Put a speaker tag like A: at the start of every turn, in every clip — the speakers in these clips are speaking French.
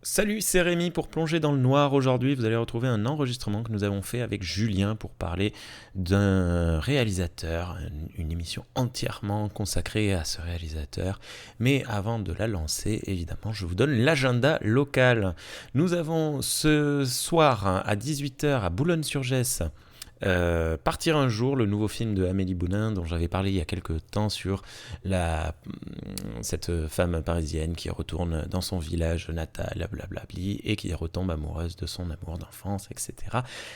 A: Salut, c'est Rémi pour Plonger dans le Noir. Aujourd'hui, vous allez retrouver un enregistrement que nous avons fait avec Julien pour parler d'un réalisateur, une émission entièrement consacrée à ce réalisateur. Mais avant de la lancer, évidemment, je vous donne l'agenda local. Nous avons ce soir à 18h à Boulogne-sur-Gesse Partir un jour, le nouveau film de Amélie Bounin dont j'avais parlé il y a quelques temps sur cette femme parisienne qui retourne dans son village natal, blablabli, et qui retombe amoureuse de son amour d'enfance, etc.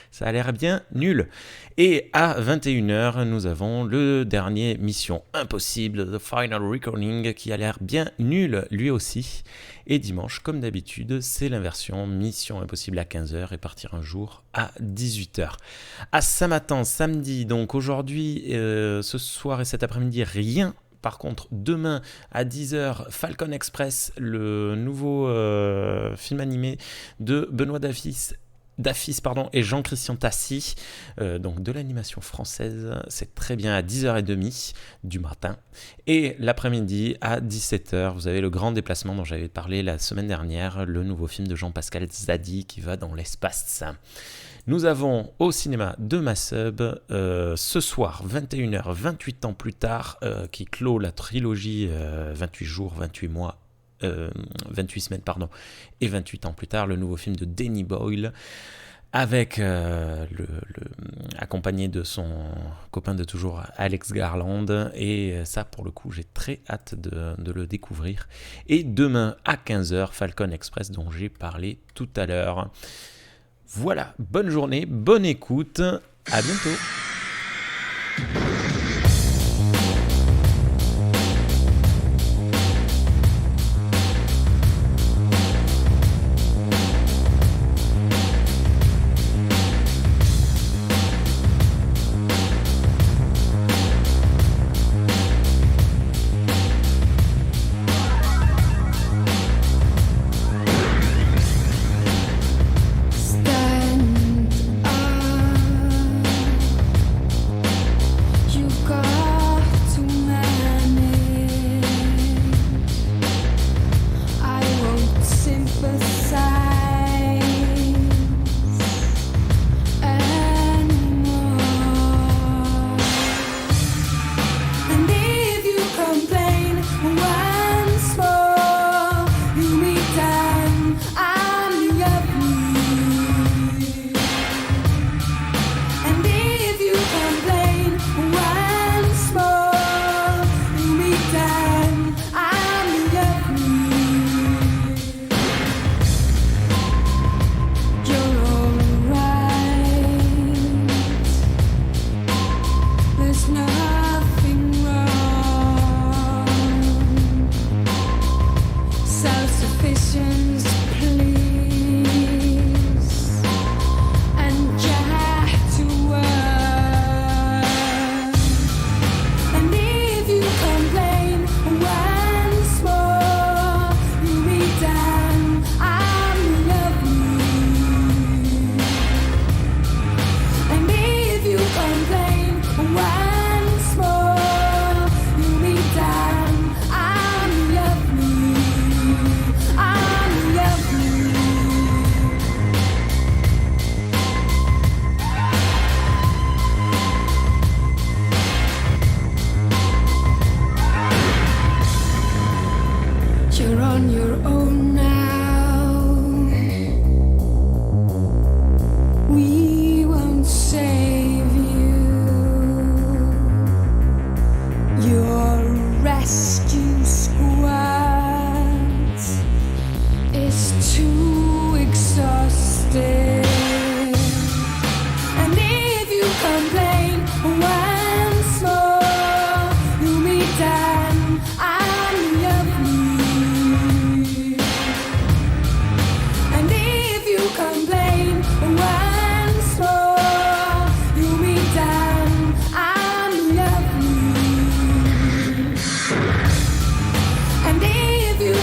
A: Ça a l'air bien nul. Et à 21h, nous avons le dernier Mission Impossible, The Final Reckoning, qui a l'air bien nul lui aussi. Et dimanche, comme d'habitude, c'est l'inversion Mission Impossible à 15h et Partir un jour à 18h. À Samatan, samedi, donc aujourd'hui, ce soir et cet après-midi, rien. Par contre, demain à 10h, Falcon Express, le nouveau film animé de Benoît Dafis et Jean-Christian Tassi, donc de l'animation française. C'est très bien à 10h30 du matin. Et l'après-midi à 17h, vous avez le grand déplacement dont j'avais parlé la semaine dernière, le nouveau film de Jean-Pascal Zadi qui va dans l'espace. Nous avons au cinéma de Massub ce soir, 21h, 28 ans plus tard, qui clôt la trilogie 28 jours, 28 mois, 28 semaines, et 28 ans plus tard, le nouveau film de Danny Boyle, avec accompagné de son copain de toujours, Alex Garland, et ça, pour le coup, j'ai très hâte de le découvrir. Et demain à 15h, Falcon Express, dont j'ai parlé tout à l'heure. Voilà, bonne journée, bonne écoute, à bientôt.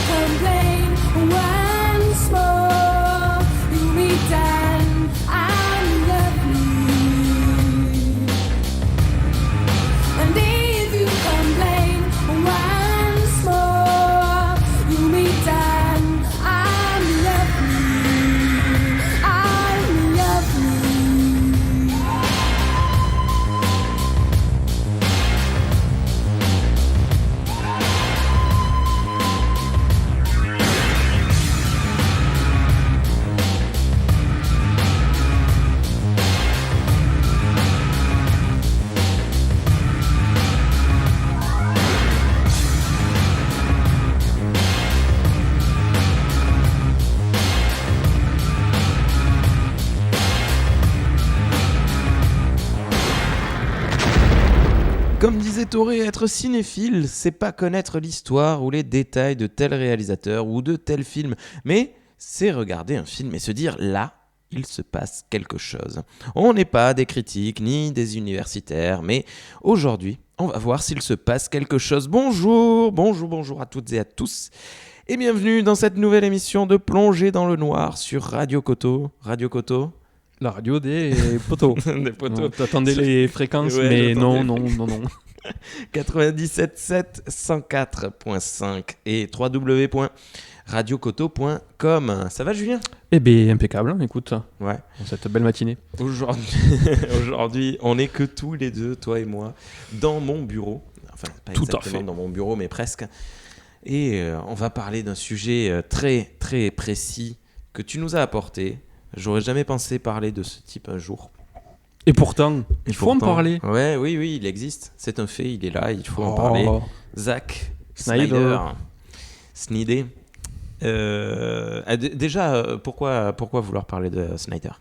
B: Complain once more, you meet down.
A: Comme disait Toré, être cinéphile, c'est pas connaître l'histoire ou les détails de tel réalisateur ou de tel film, mais c'est regarder un film et se dire là, il se passe quelque chose. On n'est pas des critiques ni des universitaires, mais aujourd'hui, on va voir s'il se passe quelque chose. Bonjour à toutes et à tous. Et bienvenue dans cette nouvelle émission de Plongée dans le noir sur Radio Coteau. Radio Coteau.
B: La radio des poteaux.
A: Des poteaux.
B: T'attendais les fréquences,
A: Ouais,
B: mais non.
A: 97.7, 104.5 et www.radiocoteau.com. Ça va, Julien ?
B: Eh bien, impeccable, hein, écoute.
A: Ouais.
B: Pour cette belle matinée.
A: Aujourd'hui, on n'est que tous les deux, toi et moi, dans mon bureau. Enfin, pas
B: Tout à
A: exactement
B: fait.
A: dans mon bureau, mais presque. Et on va parler d'un sujet très, très précis que tu nous as apporté. J'aurais jamais pensé parler de ce type un jour.
B: Et pourtant, il faut en parler.
A: Ouais, oui, il existe. C'est un fait, il est là, il faut en parler. Zack
B: Snyder.
A: Snyder. Déjà, pourquoi vouloir parler de Snyder ?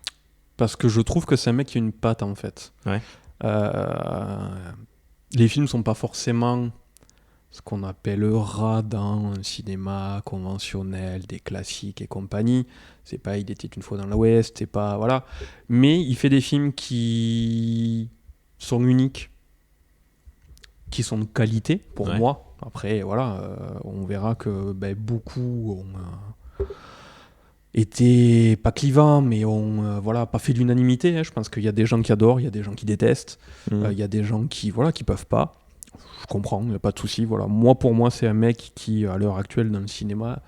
B: Parce que je trouve que c'est un mec qui a une patte, en fait.
A: Ouais.
B: Les films sont pas forcément ce qu'on appellera dans un cinéma conventionnel, des classiques et compagnie. C'est pas Il était une fois dans l'Ouest, c'est pas... Voilà. Mais il fait des films qui sont uniques, qui sont de qualité, pour moi. Après, voilà, on verra que beaucoup ont été, pas clivants, mais ont pas fait l'unanimité. Je pense qu'il y a des gens qui adorent, il y a des gens qui détestent, il y a des gens qui peuvent pas. Je comprends, il n'y a pas de souci. Voilà. Pour moi, c'est un mec qui, à l'heure actuelle, dans le cinéma,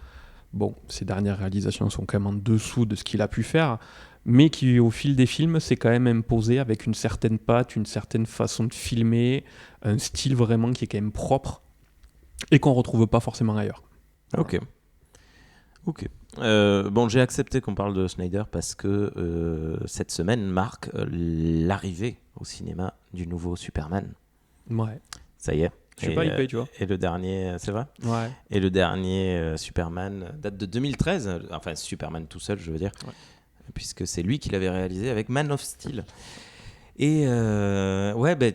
B: ses dernières réalisations sont quand même en dessous de ce qu'il a pu faire, mais qui, au fil des films, s'est quand même imposé avec une certaine patte, une certaine façon de filmer, un style vraiment qui est quand même propre et qu'on ne retrouve pas forcément ailleurs.
A: Ok. J'ai accepté qu'on parle de Snyder parce que cette semaine marque l'arrivée au cinéma du nouveau Superman.
B: Ouais.
A: Ça y est.
B: Je suis pas hypé, tu vois.
A: Et le dernier, c'est vrai ?
B: Ouais.
A: Et le dernier Superman date de 2013. Enfin, Superman tout seul, je veux dire. Ouais. Puisque c'est lui qui l'avait réalisé avec Man of Steel. Et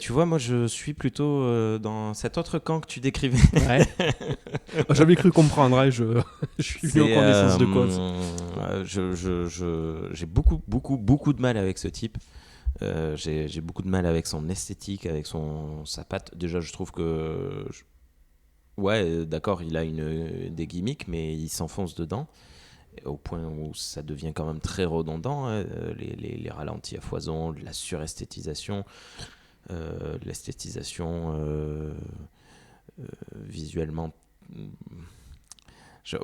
A: tu vois, moi je suis plutôt dans cet autre camp que tu décrivais.
B: Ouais. J'avais cru comprendre, hein, je suis venu en connaissance de cause.
A: J'ai beaucoup de mal avec ce type. J'ai beaucoup de mal avec son esthétique, avec sa patte. Déjà, je trouve que... d'accord, il a des gimmicks, mais il s'enfonce dedans. Au point où ça devient quand même très redondant, hein, les ralentis à foison, la suresthétisation, l'esthétisation visuellement... j'ai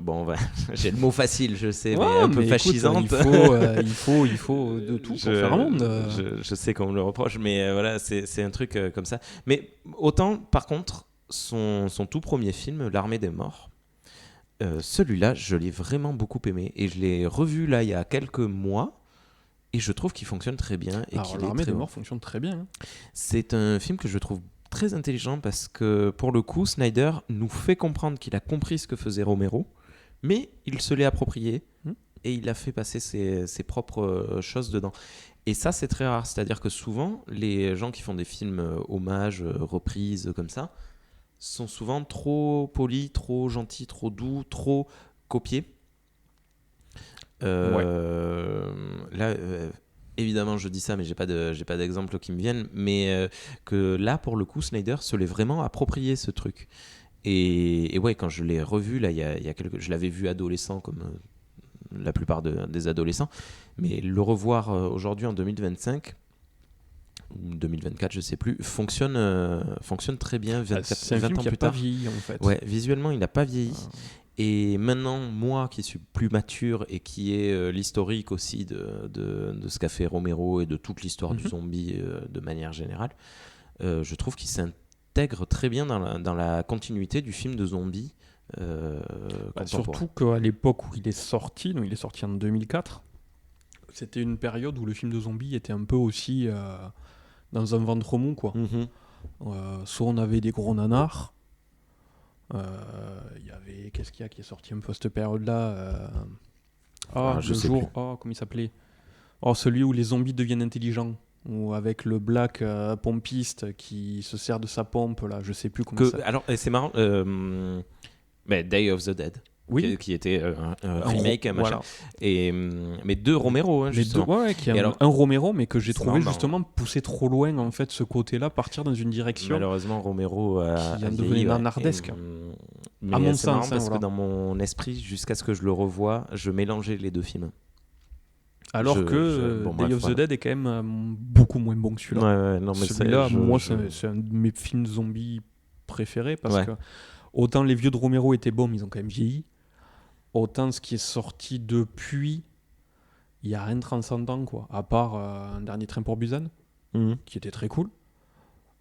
A: le mot facile, je sais, mais un peu fascisante.
B: Il faut de tout pour faire un monde.
A: Je sais qu'on me le reproche, mais voilà, c'est un truc comme ça. Mais autant, par contre, son tout premier film, L'Armée des Morts, celui-là, je l'ai vraiment beaucoup aimé. Et je l'ai revu là il y a quelques mois. Et je trouve qu'il fonctionne très bien.
B: Alors, L'Armée des Morts fonctionne très bien. Hein.
A: C'est un film que je trouve très intelligent parce que, pour le coup, Snyder nous fait comprendre qu'il a compris ce que faisait Romero, mais il se l'est approprié et il a fait passer ses propres choses dedans. Et ça, c'est très rare. C'est-à-dire que souvent, les gens qui font des films hommages, reprises, comme ça, sont souvent trop polis, trop gentils, trop doux, trop copiés. Là, évidemment, je dis ça, mais j'ai pas d'exemple qui me viennent. Mais que là, pour le coup, Snyder se l'est vraiment approprié, ce truc. Et ouais, quand je l'ai revu, là, je l'avais vu adolescent, comme la plupart des adolescents. Mais le revoir aujourd'hui, en 2025... ou 2024, je sais plus, fonctionne très bien. 20
B: c'est un film qui n'a pas vieilli, en fait.
A: Ouais, visuellement, il n'a pas vieilli. Et maintenant, moi qui suis plus mature et qui ai l'historique aussi de ce qu'a fait Romero et de toute l'histoire du zombie de manière générale, je trouve qu'il s'intègre très bien dans la continuité du film de zombie.
B: Surtout qu'à l'époque où il est sorti, donc il est sorti en 2004, c'était une période où le film de zombie était un peu aussi dans un ventre mou, quoi. Soit on avait des gros nanars, il y avait... Qu'est-ce qu'il y a qui est sorti un peu à cette période-là comment il s'appelait ? Celui où les zombies deviennent intelligents. ou avec le black pompiste qui se sert de sa pompe, là, je sais plus comment ça.
A: Alors, c'est marrant, Day of the Dead.
B: Oui.
A: Qui était un remake, machin.
B: Voilà.
A: Mais deux Romero, hein, justement.
B: Qui est un Romero, mais que j'ai trouvé justement pousser trop loin, en fait, ce côté-là, partir dans une direction.
A: Malheureusement, Romero
B: qui a devenu nanardesque.
A: À mon sens, parce que dans mon esprit, jusqu'à ce que je le revoie, je mélangeais les deux films.
B: Alors que Day of the Dead est quand même beaucoup moins bon que celui-là.
A: Non, mais
B: celui-là, c'est un de mes films zombies préférés, parce que autant les vieux de Romero étaient bons, mais ils ont quand même vieilli. Autant ce qui est sorti depuis, il n'y a rien de transcendant, quoi. À part Un dernier train pour Busan, qui était très cool.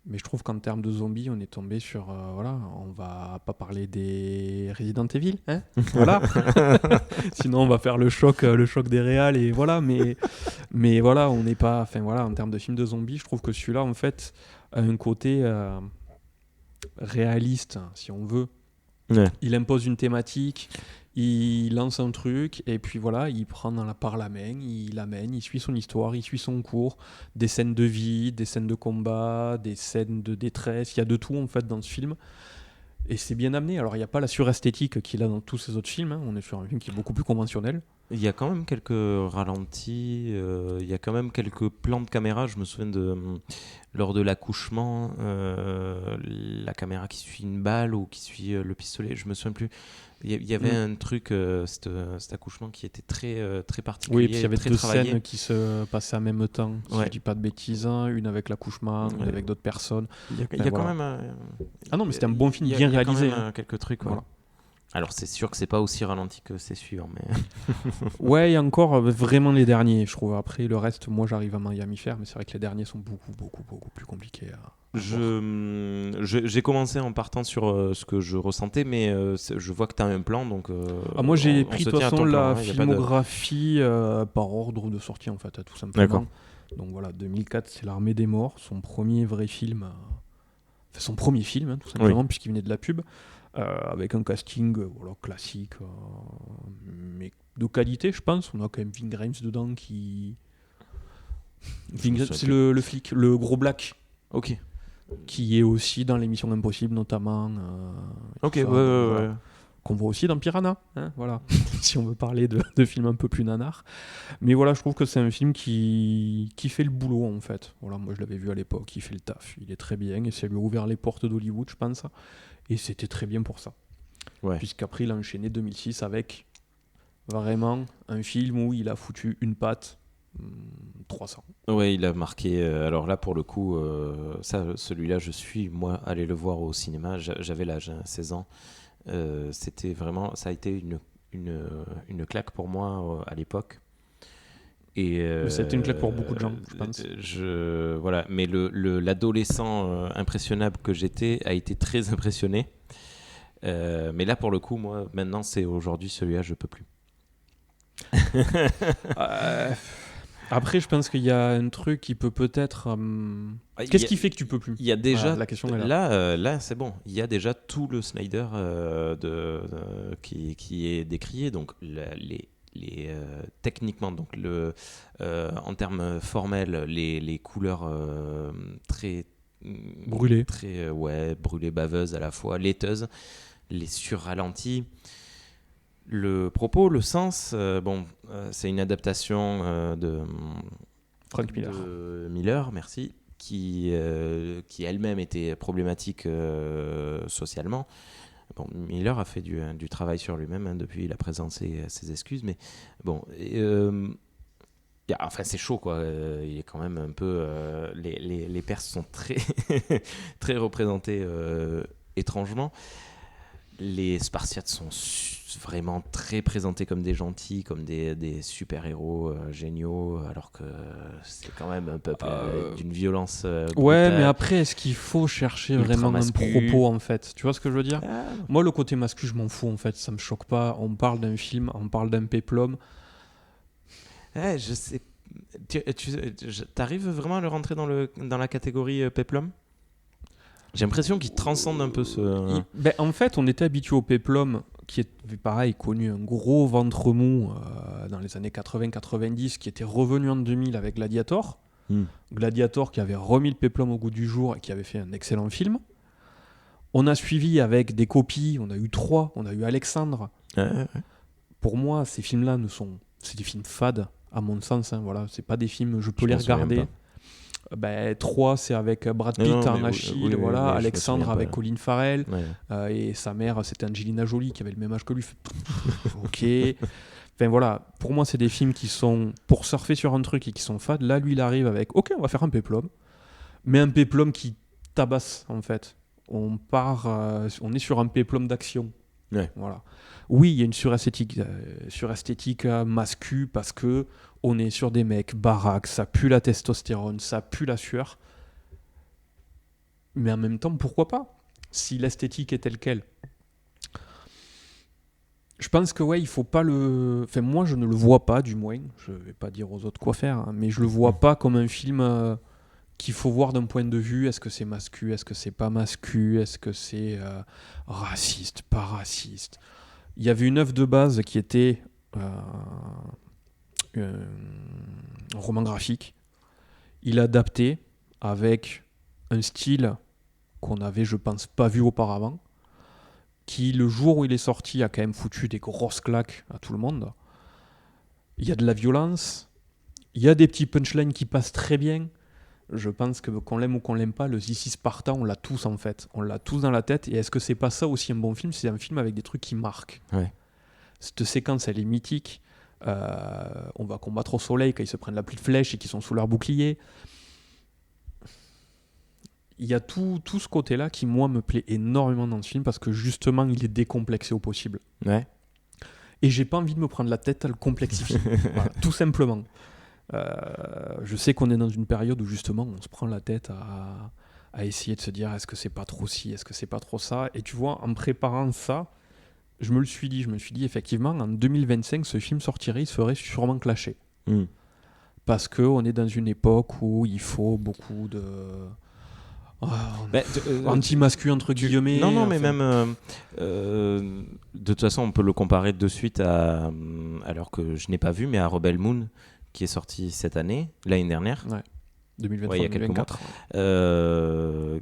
B: Mais je trouve qu'en termes de zombies, on est tombé sur... on va pas parler des Resident Evil, hein. Voilà. Sinon, on va faire le choc des réals, et voilà. Mais voilà, on n'est pas... Enfin, voilà, en termes de films de zombies, je trouve que celui-là, en fait, a un côté réaliste, si on veut.
A: Ouais.
B: Il impose une thématique... Il lance un truc et puis voilà, il prend par la main, il l'amène, il suit son histoire, il suit son cours, des scènes de vie, des scènes de combat, des scènes de détresse, il y a de tout en fait dans ce film. Et c'est bien amené. Alors il n'y a pas la suresthétique qu'il a dans tous ses autres films, hein. On est sur un film qui est beaucoup plus conventionnel.
A: Il y a quand même quelques ralentis, il y a quand même quelques plans de caméra. Je me souviens lors de l'accouchement, la caméra qui suit une balle ou qui suit le pistolet, je me souviens plus. Il y avait un truc, cet accouchement qui était très particulier.
B: Oui, et puis il y avait
A: très
B: deux
A: travaillé.
B: scènes qui se passaient en même temps, si je dis pas de bêtises, une avec l'accouchement, une avec d'autres personnes.
A: Il y a quand même...
B: Ah non, mais c'était un bon film, bien réalisé.
A: Il y a quand même quelques trucs, voilà. Alors c'est sûr que c'est pas aussi ralenti que c'est suivant, mais...
B: Ouais, il y a encore vraiment les derniers, je trouve. Après, le reste, moi j'arrive à Miami faire, mais c'est vrai que les derniers sont beaucoup plus compliqués à
A: J'ai commencé en partant sur ce que je ressentais, mais je vois que tu as un plan, donc...
B: moi j'ai pris de toute façon la filmographie par ordre de sortie, en fait, tout simplement.
A: D'accord.
B: Donc voilà, 2004, c'est L'Armée des Morts, son premier vrai film... Enfin, son premier film, hein, tout simplement, puisqu'il venait de la pub. Avec un casting classique, mais de qualité, je pense. On a quand même Ving Rhames dedans qui... c'est le flic, le gros black.
A: Ok.
B: Qui est aussi dans l'émission Impossible, notamment.
A: Ok,
B: ouais. Qu'on voit aussi dans Piranha, hein, voilà. Si on veut parler de films un peu plus nanars. Mais voilà, je trouve que c'est un film qui fait le boulot, en fait. Voilà, moi je l'avais vu à l'époque, il fait le taf. Il est très bien, et ça lui a ouvert les portes d'Hollywood, je pense. Et c'était très bien pour ça.
A: Ouais.
B: Puisqu'après, il a enchaîné 2006 avec vraiment un film où il a foutu une patte 300.
A: Ouais, il a marqué. Alors là, pour le coup, celui-là, je suis, moi, allé le voir au cinéma. J'avais l'âge, 16 ans. C'était vraiment. Ça a été une claque pour moi à l'époque.
B: C'était une claque pour beaucoup de gens, je pense.
A: Voilà. Mais l'adolescent impressionnable que j'étais a été très impressionné. Mais là, pour le coup, moi, maintenant, c'est aujourd'hui celui-là, je peux plus.
B: Après, je pense qu'il y a un truc qui peut peut-être... Qu'est-ce qui fait que tu peux plus ?
A: Il y a déjà...
B: la question est là.
A: Là, c'est bon. Il y a déjà tout le Snyder qui est décrié. Donc, techniquement, donc en termes formels, les couleurs très
B: brûlées,
A: brûlées, baveuses à la fois, laiteuses, les surralentis, le propos, le sens. C'est une adaptation de
B: Frank Miller.
A: Miller, merci, qui elle-même était problématique socialement. Bon, Miller a fait du travail sur lui-même, hein, depuis, il a présenté ses excuses, mais bon, enfin c'est chaud, quoi. Il est quand même un peu... les Perses sont très, très représentés étrangement. Les Spartiates sont vraiment très présentés comme des gentils, comme des super-héros géniaux, alors que c'est quand même un peuple d'une violence brutale.
B: Ouais, mais après, est-ce qu'il faut chercher vraiment un propos, en fait ? Tu vois ce que je veux dire ? Moi, le côté mascu, je m'en fous, en fait. Ça me choque pas. On parle d'un film, on parle d'un péplum.
A: Je sais... T'arrives vraiment à le rentrer dans la catégorie péplum ? J'ai l'impression qu'il transcende un peu ce...
B: En fait, on était habitué au péplum, qui est, pareil, connu un gros ventre mou dans les années 80-90, qui était revenu en 2000 avec Gladiator. Gladiator qui avait remis le péplum au goût du jour et qui avait fait un excellent film. On a suivi avec des copies, on a eu 3, on a eu Alexandre. Pour moi, ces films-là c'est des films fades, à mon sens. Voilà, c'est pas des films, je peux les regarder. 3, c'est avec Brad Pitt en Achille, voilà. Alexandre avec Colin Farrell, et sa mère, c'était Angelina Jolie qui avait le même âge que lui. Ok. Enfin voilà, pour moi, c'est des films qui sont pour surfer sur un truc et qui sont fades. Là, lui, il arrive avec, ok, on va faire un péplum, mais un péplum qui tabasse en fait. On est sur un péplum d'action. Voilà. Oui, il y a une suresthétique mascu parce que on est sur des mecs baraques, ça pue la testostérone, ça pue la sueur. Mais en même temps, pourquoi pas ? Si l'esthétique est telle quelle. Je pense que il faut pas le... Enfin, moi, je ne le vois pas, du moins. Je vais pas dire aux autres quoi faire, mais je le vois pas comme un film qu'il faut voir d'un point de vue. Est-ce que c'est mascu ? Est-ce que c'est pas mascu ? Est-ce que c'est raciste ? Pas raciste ? Il y avait une œuvre de base qui était un roman graphique. Il a adapté avec un style qu'on avait, je pense, pas vu auparavant, qui, le jour où il est sorti, a quand même foutu des grosses claques à tout le monde. Il y a de la violence, il y a des petits punchlines qui passent très bien. Je pense que qu'on l'aime ou qu'on l'aime pas, le This is Sparta, on l'a tous en fait. On l'a tous dans la tête. Et est-ce que c'est pas ça aussi un bon film ? C'est un film avec des trucs qui marquent. Cette séquence, elle est mythique. On va combattre au soleil quand ils se prennent la pluie de flèches et qu'ils sont sous leur bouclier. Il y a tout ce côté-là qui, moi, me plaît énormément dans ce film parce que justement, il est décomplexé au possible. Et j'ai pas envie de me prendre la tête à le complexifier. Voilà, tout simplement. Je sais qu'on est dans une période où justement on se prend la tête à essayer de se dire est-ce que c'est pas trop ci, est-ce que c'est pas trop ça, et tu vois, en préparant ça, je me suis dit effectivement en 2025 ce film sortirait, il se ferait sûrement clasher parce qu'on est dans une époque où il faut beaucoup de anti-mascu entre guillemets.
A: Non, mais même de toute façon on peut le comparer de suite à, alors que je n'ai pas vu, mais à Rebel Moon qui est sorti l'année dernière.
B: 2023,
A: il y a quelques mois,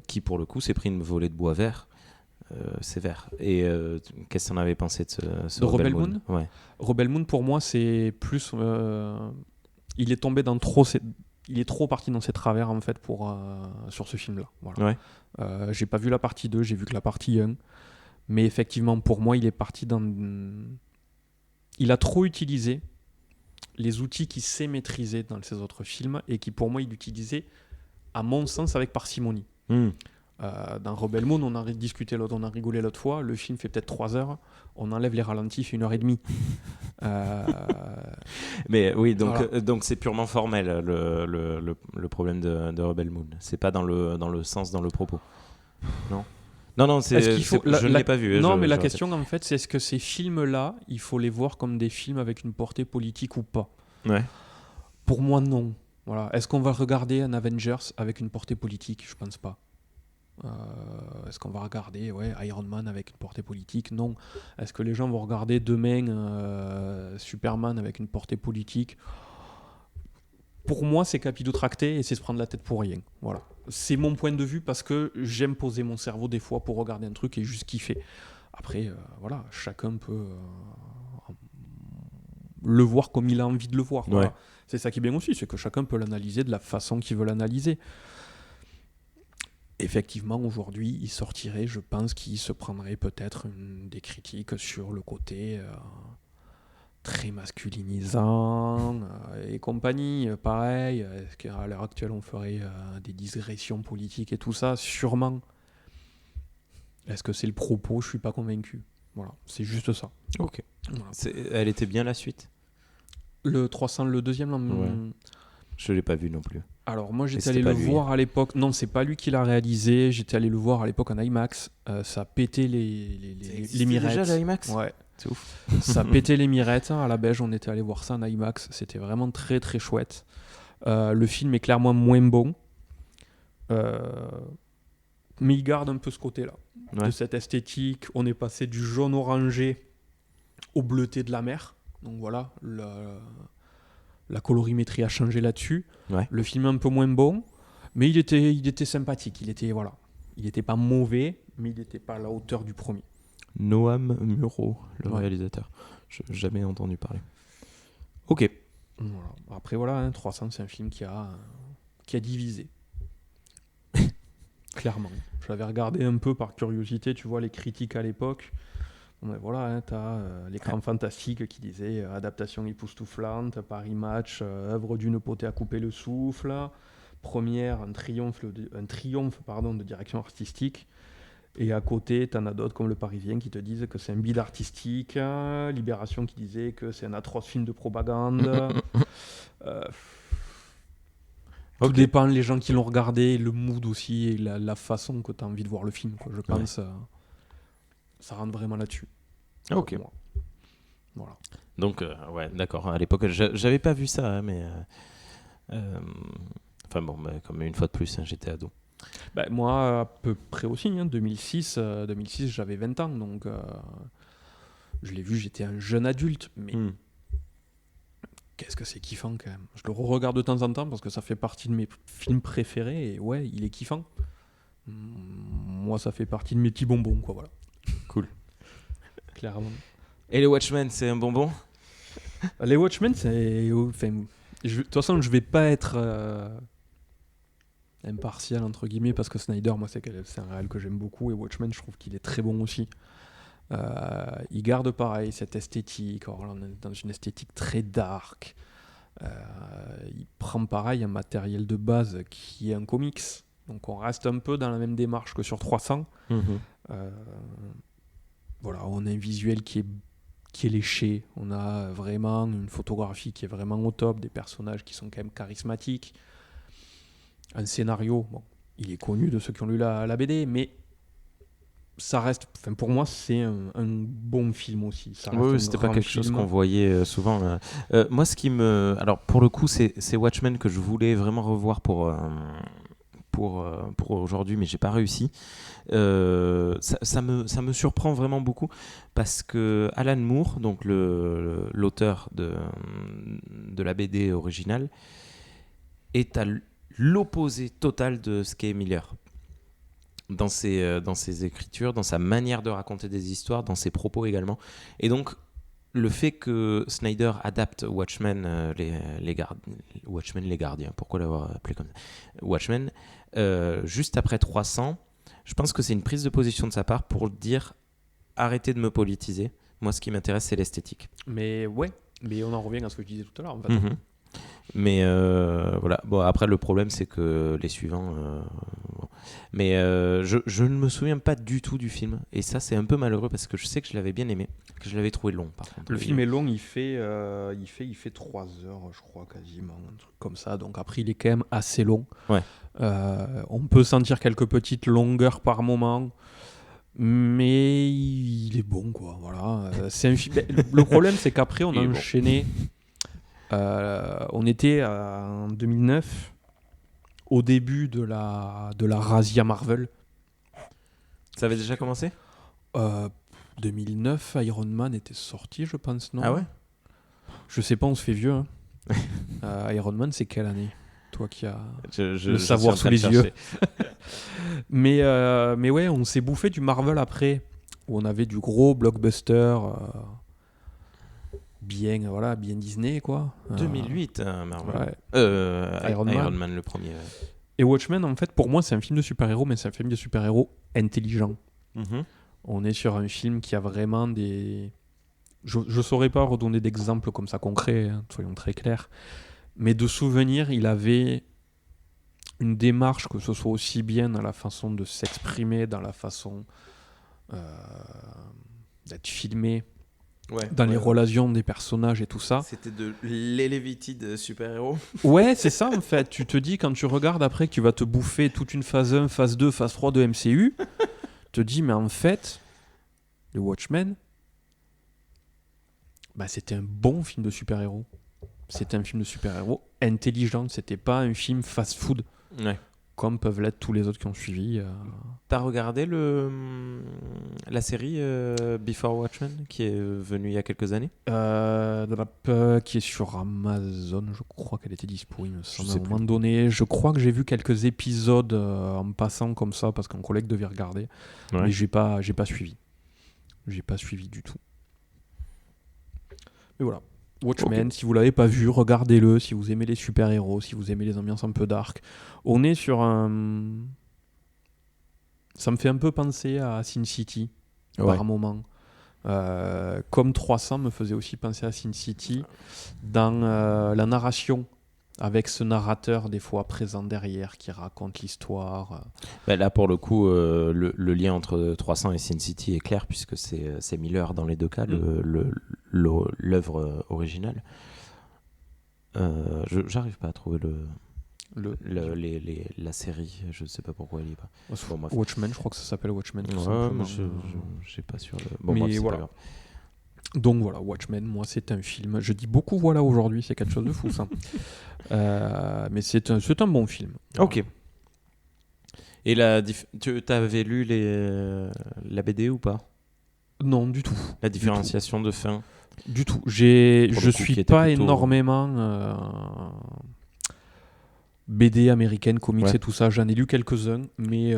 A: qui pour le coup s'est pris une volée de bois vert sévère. Et qu'est-ce que tu en avais pensé de ce
B: Rebel Moon ? Rebel Moon, pour moi, c'est plus... il est tombé dans trop... Il est trop parti dans ses travers, en fait, sur ce film-là. Voilà. J'ai pas vu la partie 2, j'ai vu que la partie 1. Mais effectivement, pour moi, il est parti dans... Il a trop utilisé les outils qu'il sait maîtriser dans ses autres films et qui, pour moi, il utilisait, à mon sens, avec parcimonie. Dans Rebel Moon, on a rigolé l'autre fois, le film fait peut-être 3 heures, on enlève les ralentis, il fait 1h30.
A: Mais oui, donc c'est purement formel le problème de Rebel Moon. C'est pas dans le sens, dans le propos. Non, je ne l'ai pas vu.
B: Non, mais la question en fait, c'est est-ce que ces films-là, il faut les voir comme des films avec une portée politique ou pas ? Pour moi, non. Voilà. Est-ce qu'on va regarder un Avengers avec une portée politique ? Je pense pas. Est-ce qu'on va regarder Iron Man avec une portée politique ? Non. Est-ce que les gens vont regarder demain Superman avec une portée politique ? Pour moi, c'est capillotracté et c'est se prendre la tête pour rien. Voilà. C'est mon point de vue parce que j'aime poser mon cerveau des fois pour regarder un truc et juste kiffer. Après, voilà, chacun peut le voir comme il a envie de le voir. Voilà. C'est ça qui est bien aussi, c'est que chacun peut l'analyser de la façon qu'il veut l'analyser. Effectivement, aujourd'hui, il sortirait, je pense qu'il se prendrait peut-être des critiques sur le côté très masculinisant et compagnie. Pareil, est-ce qu'à l'heure actuelle, on ferait des digressions politiques et tout ça ? Sûrement. Est-ce que c'est le propos ? Je ne suis pas convaincu. Voilà, c'est juste ça.
A: Ok. Voilà. Elle était bien la suite ?
B: Le 300, le deuxième
A: Je ne l'ai pas vu non plus.
B: Alors moi j'étais allé le voir à l'époque, non c'est pas lui qui l'a réalisé, j'étais allé le voir à l'époque en IMAX, ça a pété les mirettes.
A: Déjà l'IMAX ?
B: Ouais.
A: C'est ouf.
B: Ça a pété les mirettes, à la Belge on était allé voir ça en IMAX, c'était vraiment très très chouette. Le film est clairement moins bon, mais il garde un peu ce côté-là, de cette esthétique, on est passé du jaune orangé au bleuté de la mer, donc voilà, La colorimétrie a changé là-dessus.
A: Ouais.
B: Le film est un peu moins bon, mais il était sympathique. Il était pas mauvais, mais il n'était pas à la hauteur du premier.
A: Noam Muro, le réalisateur. Je n'ai jamais entendu parler. Ok.
B: Voilà. Après, voilà, 300, c'est un film qui a divisé. Clairement. J'avais regardé un peu par curiosité, tu vois, les critiques à l'époque. Mais voilà, t'as l'écran fantastique qui disait adaptation époustouflante, Paris Match, œuvre d'une potée à couper le souffle, première, un triomphe de direction artistique. Et à côté, t'en as d'autres comme Le Parisien qui te disent que c'est un bide artistique, Libération qui disait que c'est un atroce film de propagande. Tout dépend les gens qui l'ont regardé, le mood aussi et la façon que tu as envie de voir le film. Quoi. Je pense ça rentre vraiment là-dessus.
A: Ok.
B: Moi. Voilà.
A: Donc, ouais, d'accord. À l'époque, j'avais pas vu ça, mais... Enfin bon, comme une fois de plus, j'étais ado.
B: Bah, moi, à peu près aussi. 2006, j'avais 20 ans. Donc, je l'ai vu, j'étais un jeune adulte. Mais qu'est-ce que c'est kiffant quand même. Je le re-regarde de temps en temps parce que ça fait partie de mes films préférés. Et ouais, il est kiffant. Moi, ça fait partie de mes petits bonbons, quoi, voilà.
A: Cool.
B: Clairement.
A: Et les Watchmen, c'est un bonbon ?
B: Les Watchmen, c'est... Enfin, de toute façon, je vais pas être impartial, entre guillemets, parce que Snyder, moi, c'est un réal que j'aime beaucoup. Et Watchmen, je trouve qu'il est très bon aussi. Il garde pareil cette esthétique. Alors là, on est dans une esthétique très dark. Il prend pareil un matériel de base qui est un comics. Donc on reste un peu dans la même démarche que sur 300. Voilà, on a un visuel qui est léché. On a vraiment une photographie qui est vraiment au top, des personnages qui sont quand même charismatiques. Un scénario, bon, il est connu de ceux qui ont lu la BD, mais ça reste, pour moi, c'est un bon film aussi.
A: Oui, c'était pas quelque chose qu'on voyait souvent. Moi, ce qui me... Alors, pour le coup, c'est Watchmen que je voulais vraiment revoir pour aujourd'hui, mais j'ai pas réussi. Ça me surprend vraiment beaucoup parce que Alan Moore, donc l'auteur de la BD originale, est à l'opposé total de ce qu'est Miller. Dans ses écritures, dans sa manière de raconter des histoires, dans ses propos également. Et donc, le fait que Snyder adapte Watchmen, Watchmen les Gardiens, pourquoi l'avoir appelé comme ça, Watchmen, juste après 300, je pense que c'est une prise de position de sa part pour dire arrêtez de me politiser. Moi, ce qui m'intéresse, c'est l'esthétique.
B: Mais ouais, mais on en revient à ce que je disais tout à l'heure. En fait.
A: Mm-hmm. Mais voilà. Bon, après, le problème, c'est que les suivants. Bon. Mais je ne me souviens pas du tout du film. Et ça, c'est un peu malheureux parce que je sais que je l'avais bien aimé, que je l'avais trouvé long. Par contre,
B: le film est long, il fait 3 heures, je crois, quasiment, un truc comme ça. Donc après, il est quand même assez long.
A: Ouais.
B: On peut sentir quelques petites longueurs par moment. Mais il est bon, quoi. Voilà. C'est un film. Le problème, c'est qu'après, on a enchaîné. On était en 2009, au début de la razzia Marvel.
A: Ça avait déjà commencé ?
B: 2009, Iron Man était sorti, je pense, non ?
A: Ah ouais ?
B: Je sais pas, on se fait vieux. Hein. Iron Man, c'est quelle année ? Toi qui as le savoir sous les yeux. mais ouais, on s'est bouffé du Marvel après, où on avait du gros blockbuster... bien Disney, quoi.
A: 2008, Marvel.
B: Ouais.
A: Iron Man, le premier. Ouais.
B: Et Watchmen, en fait, pour moi, c'est un film de super-héros, mais c'est un film de super-héros intelligent.
A: Mm-hmm.
B: On est sur un film qui a vraiment des... Je saurais pas redonner d'exemples comme ça concrets, hein, soyons très clairs. Mais de souvenirs, il avait une démarche, que ce soit aussi bien dans la façon de s'exprimer, dans la façon d'être filmé, dans les relations des personnages et tout ça.
A: C'était de l'elevated super-héros.
B: Ouais, c'est ça en fait. Tu te dis, quand tu regardes après que tu vas te bouffer toute une phase 1, phase 2, phase 3 de MCU, te dis, mais en fait, le Watchmen, bah, c'était un bon film de super-héros. C'était un film de super-héros intelligent. C'était pas un film fast-food.
A: Ouais.
B: comme peuvent l'être tous les autres qui ont suivi.
A: T'as regardé la série Before Watchmen qui est venue il y a quelques années?
B: Qui est sur Amazon, je crois qu'elle était dispo, il me semble, à un
A: sais
B: moment donné. Je crois que j'ai vu quelques épisodes en passant comme ça parce qu'un collègue devait regarder, mais j'ai pas suivi. J'ai pas suivi du tout. Mais voilà. Watchmen, si vous l'avez pas vu, regardez-le. Si vous aimez les super-héros, si vous aimez les ambiances un peu dark. On est sur un... Ça me fait un peu penser à Sin City, par moment. Comme 300 me faisait aussi penser à Sin City, dans la narration, avec ce narrateur des fois présent derrière, qui raconte l'histoire.
A: Là, pour le coup, le lien entre 300 et Sin City est clair, puisque c'est Miller dans les deux cas, l'œuvre originale. J'arrive pas à trouver la série, je sais pas pourquoi elle y est pas.
B: Watchmen, je crois que ça s'appelle Watchmen.
A: Mais je sais pas sur le...
B: Bon, mais voilà. Donc voilà, Watchmen, moi c'est un film. Je dis beaucoup voilà aujourd'hui, c'est quelque chose de fou ça. Mais c'est un bon film.
A: Ok. Et tu avais lu la BD ou pas?
B: Non, du tout.
A: La différenciation de fin?
B: Du tout. Je suis pas énormément BD américaine, comics et tout ça. J'en ai lu quelques-uns, mais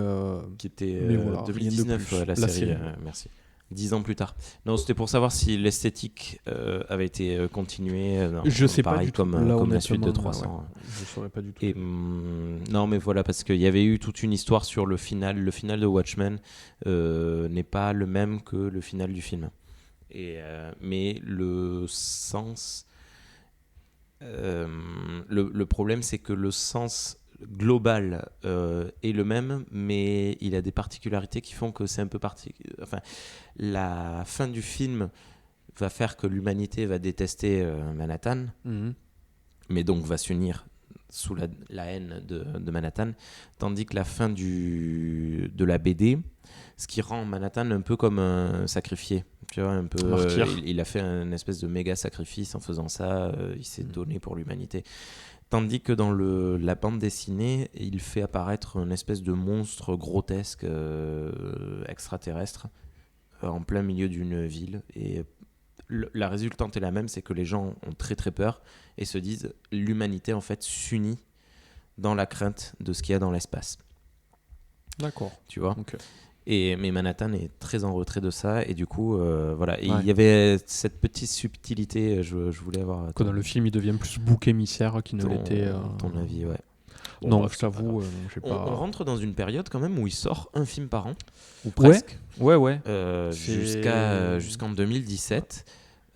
A: qui était
B: voilà,
A: 2019 la série. Merci. 10 ans plus tard. Non, c'était pour savoir si l'esthétique avait été continuée.
B: Je sais
A: pareil,
B: pas du tout.
A: Comme la suite de 300.
B: Je saurais pas du tout.
A: Non, mais voilà, parce qu'il y avait eu toute une histoire sur le final. Le final de Watchmen n'est pas le même que le final du film. Mais le sens... le problème, c'est que le sens global est le même, mais il a des particularités qui font que c'est un peu enfin, la fin du film va faire que l'humanité va détester Manhattan, mais donc va s'unir sous la haine de Manhattan, tandis que la fin de la BD, ce qui rend Manhattan un peu comme un sacrifié, tu vois, un peu il a fait un espèce de méga sacrifice en faisant ça, il s'est donné pour l'humanité. Tandis que dans la bande dessinée, il fait apparaître une espèce de monstre grotesque extraterrestre en plein milieu d'une ville. Et la résultante est la même, c'est que les gens ont très très peur et se disent l'humanité en fait s'unit dans la crainte de ce qu'il y a dans l'espace.
B: D'accord.
A: Tu vois.
B: Okay.
A: Mais Manhattan est très en retrait de ça et du coup voilà. Et il y avait cette petite subtilité, je voulais avoir
B: que dans le film il devient plus bouc émissaire qu'il ne l'était.
A: Ton avis, ouais.
B: Bon, non, je t'avoue,
A: on rentre dans une période quand même où il sort un film par an, ou presque.
B: Ouais.
A: Jusqu'en 2017.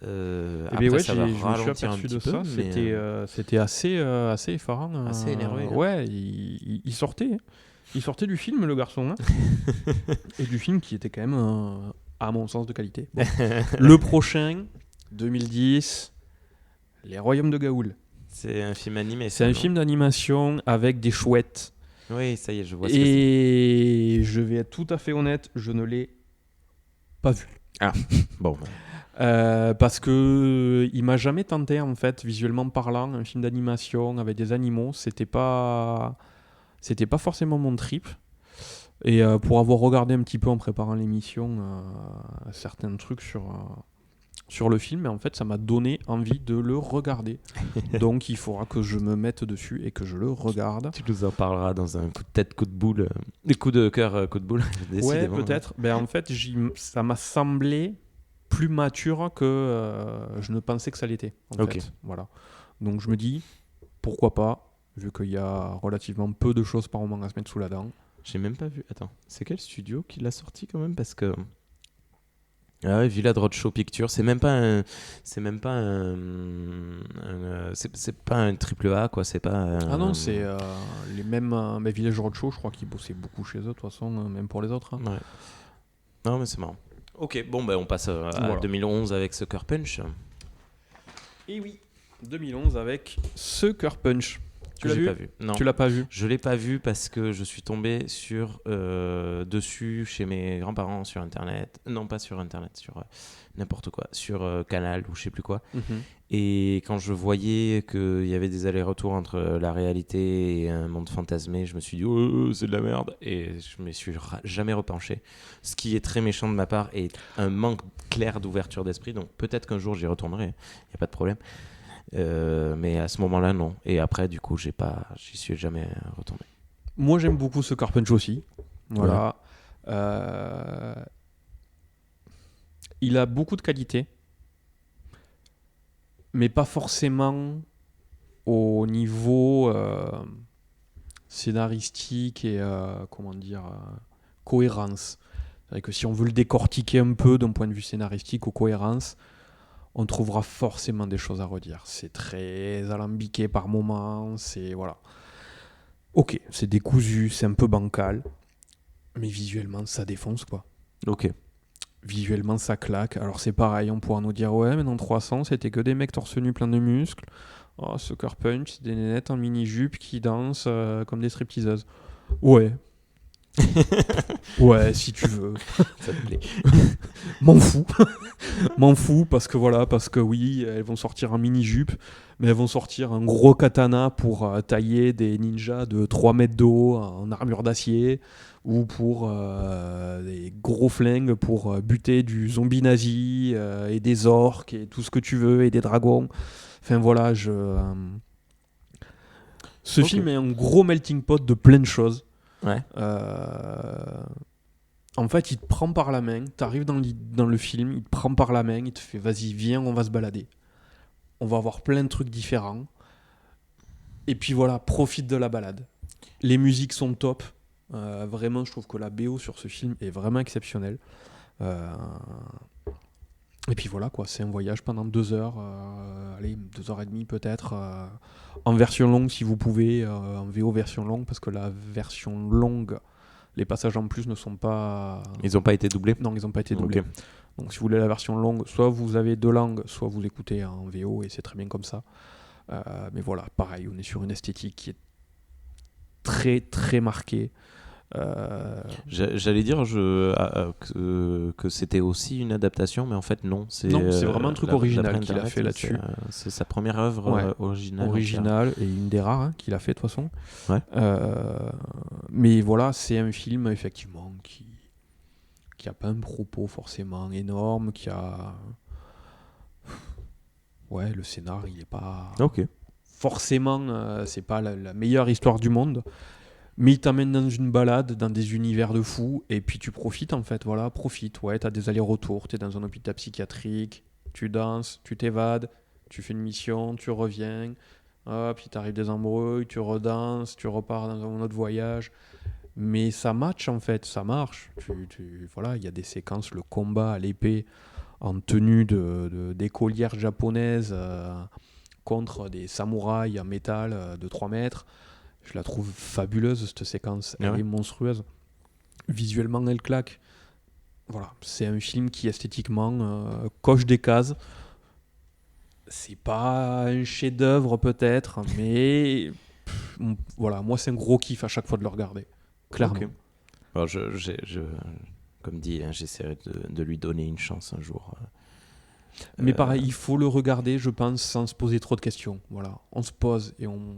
B: Après, ça va ralentir un petit peu. C'était assez effarant.
A: Assez énervé.
B: Ouais, il sortait. Il sortait du film, le garçon. Et du film qui était quand même, à mon sens, de qualité. Bon. Le prochain, 2010, Les Royaumes de Gaoul.
A: C'est un film animé.
B: C'est un film d'animation avec des chouettes.
A: Oui, ça y est, je vois ce
B: que c'est. Et je vais être tout à fait honnête, je ne l'ai pas vu.
A: Ah, bon.
B: Parce que il m'a jamais tenté, en fait, visuellement parlant, un film d'animation avec des animaux. C'était pas forcément mon trip. Et pour avoir regardé un petit peu en préparant l'émission certains trucs sur le film, et en fait ça m'a donné envie de le regarder. Donc il faudra que je me mette dessus et que je le regarde.
A: Tu nous en parleras dans un coup de tête, coup de boule, des coups de cœur, coup de boule.
B: Ouais, peut-être. En fait, ça m'a semblé plus mature que je ne pensais que ça l'était. En fait. Voilà. Donc je me dis, pourquoi pas, vu qu'il y a relativement peu de choses par moment à se mettre sous la dent.
A: J'ai même pas vu. Attends, c'est quel studio qui l'a sorti quand même? Parce que... Ah ouais, Village Roadshow Pictures, c'est pas un triple A, quoi, c'est pas...
B: Ah non, c'est les mêmes... mais Village Roadshow, je crois qu'ils bossaient beaucoup chez eux, de toute façon, même pour les autres. Hein.
A: Ouais. Non, mais c'est marrant. Ok, bon, on passe à 2011 avec Sucker Punch.
B: Et oui, 2011 avec Sucker Punch. Tu l'as
A: J'ai
B: vu
A: pas vu. Non.
B: Tu l'as pas vu?
A: Je l'ai pas vu parce que je suis tombé dessus chez mes grands-parents sur internet. Non, pas sur internet, sur n'importe quoi, sur Canal ou je sais plus quoi. Et quand je voyais qu'il y avait des allers-retours entre la réalité et un monde fantasmé, je me suis dit oh, c'est de la merde, et je me suis jamais repenché. Ce qui est très méchant de ma part et un manque clair d'ouverture d'esprit. Donc peut-être qu'un jour j'y retournerai, il n'y a pas de problème. Mais à ce moment-là, non. Et après, du coup, j'y suis jamais retourné.
B: Moi, j'aime beaucoup ce Carpenter aussi. Voilà. Il a beaucoup de qualités, mais pas forcément au niveau scénaristique et cohérence. C'est-à-dire que si on veut le décortiquer un peu d'un point de vue scénaristique ou cohérence, on trouvera forcément des choses à redire. C'est très alambiqué par moments, c'est voilà. Ok, c'est décousu, c'est un peu bancal, mais visuellement ça défonce quoi.
A: Ok.
B: Visuellement ça claque. Alors c'est pareil, on pourra nous dire ouais, mais dans 300 c'était que des mecs torse nu plein de muscles. Oh, Sucker Punch, c'est des nénettes en mini-jupe qui dansent comme des stripteaseuses. Ouais. Ouais, si tu veux.
A: Ça te plaît.
B: M'en fous parce que oui, elles vont sortir en mini-jupe, mais elles vont sortir un gros katana pour tailler des ninjas de 3 mètres de haut en armure d'acier, ou pour des gros flingues pour buter du zombie nazi et des orques et tout ce que tu veux et des dragons. Enfin voilà, ce film est un gros melting pot de plein de choses.
A: Ouais.
B: En fait, il te prend par la main, t'arrives dans le film, il te prend par la main, il te fait vas-y, viens, on va se balader. On va voir plein de trucs différents. Et puis voilà, profite de la balade. Les musiques sont top. Vraiment, je trouve que la BO sur ce film est vraiment exceptionnelle. Et puis voilà, quoi, c'est un voyage pendant 2 heures, 2h30 peut-être, en version longue si vous pouvez, en VO version longue, parce que la version longue, les passages en plus ne sont pas...
A: Ils n'ont pas été doublés?
B: Non, ils n'ont pas été doublés.
A: Okay.
B: Donc si vous voulez la version longue, soit vous avez 2 langues, soit vous écoutez en VO, et c'est très bien comme ça. Mais voilà, pareil, on est sur une esthétique qui est très très marquée.
A: J'allais dire que c'était aussi une adaptation, mais en fait non. C'est
B: vraiment un truc original qu'il a fait là-dessus.
A: C'est sa première œuvre
B: originale et une des rares qu'il a fait de toute façon.
A: Ouais.
B: Mais voilà, c'est un film effectivement qui a pas un propos forcément énorme, qui a... Ouais, le scénar, il est pas...
A: Ok.
B: Forcément, c'est pas la meilleure histoire du monde. Mais il t'amène dans une balade, dans des univers de fous, et puis tu profites en fait, voilà, profite. Ouais, t'as des allers-retours, t'es dans un hôpital psychiatrique, tu danses, tu t'évades, tu fais une mission, tu reviens, hop, puis t'arrives des embrouilles, tu redanses, tu repars dans un autre voyage. Mais ça match en fait, ça marche. Voilà, il y a des séquences, le combat à l'épée en tenue d'écolière japonaise contre des samouraïs en métal de 3 mètres. Je la trouve fabuleuse cette séquence, elle est monstrueuse. Visuellement, elle claque. Voilà, c'est un film qui esthétiquement coche des cases. C'est pas un chef-d'œuvre peut-être, mais voilà, moi c'est un gros kiff à chaque fois de le regarder, clairement.
A: Okay. Alors comme dit, hein, j'essaierai de lui donner une chance un jour.
B: Mais pareil, il faut le regarder, je pense, sans se poser trop de questions. Voilà, on se pose et on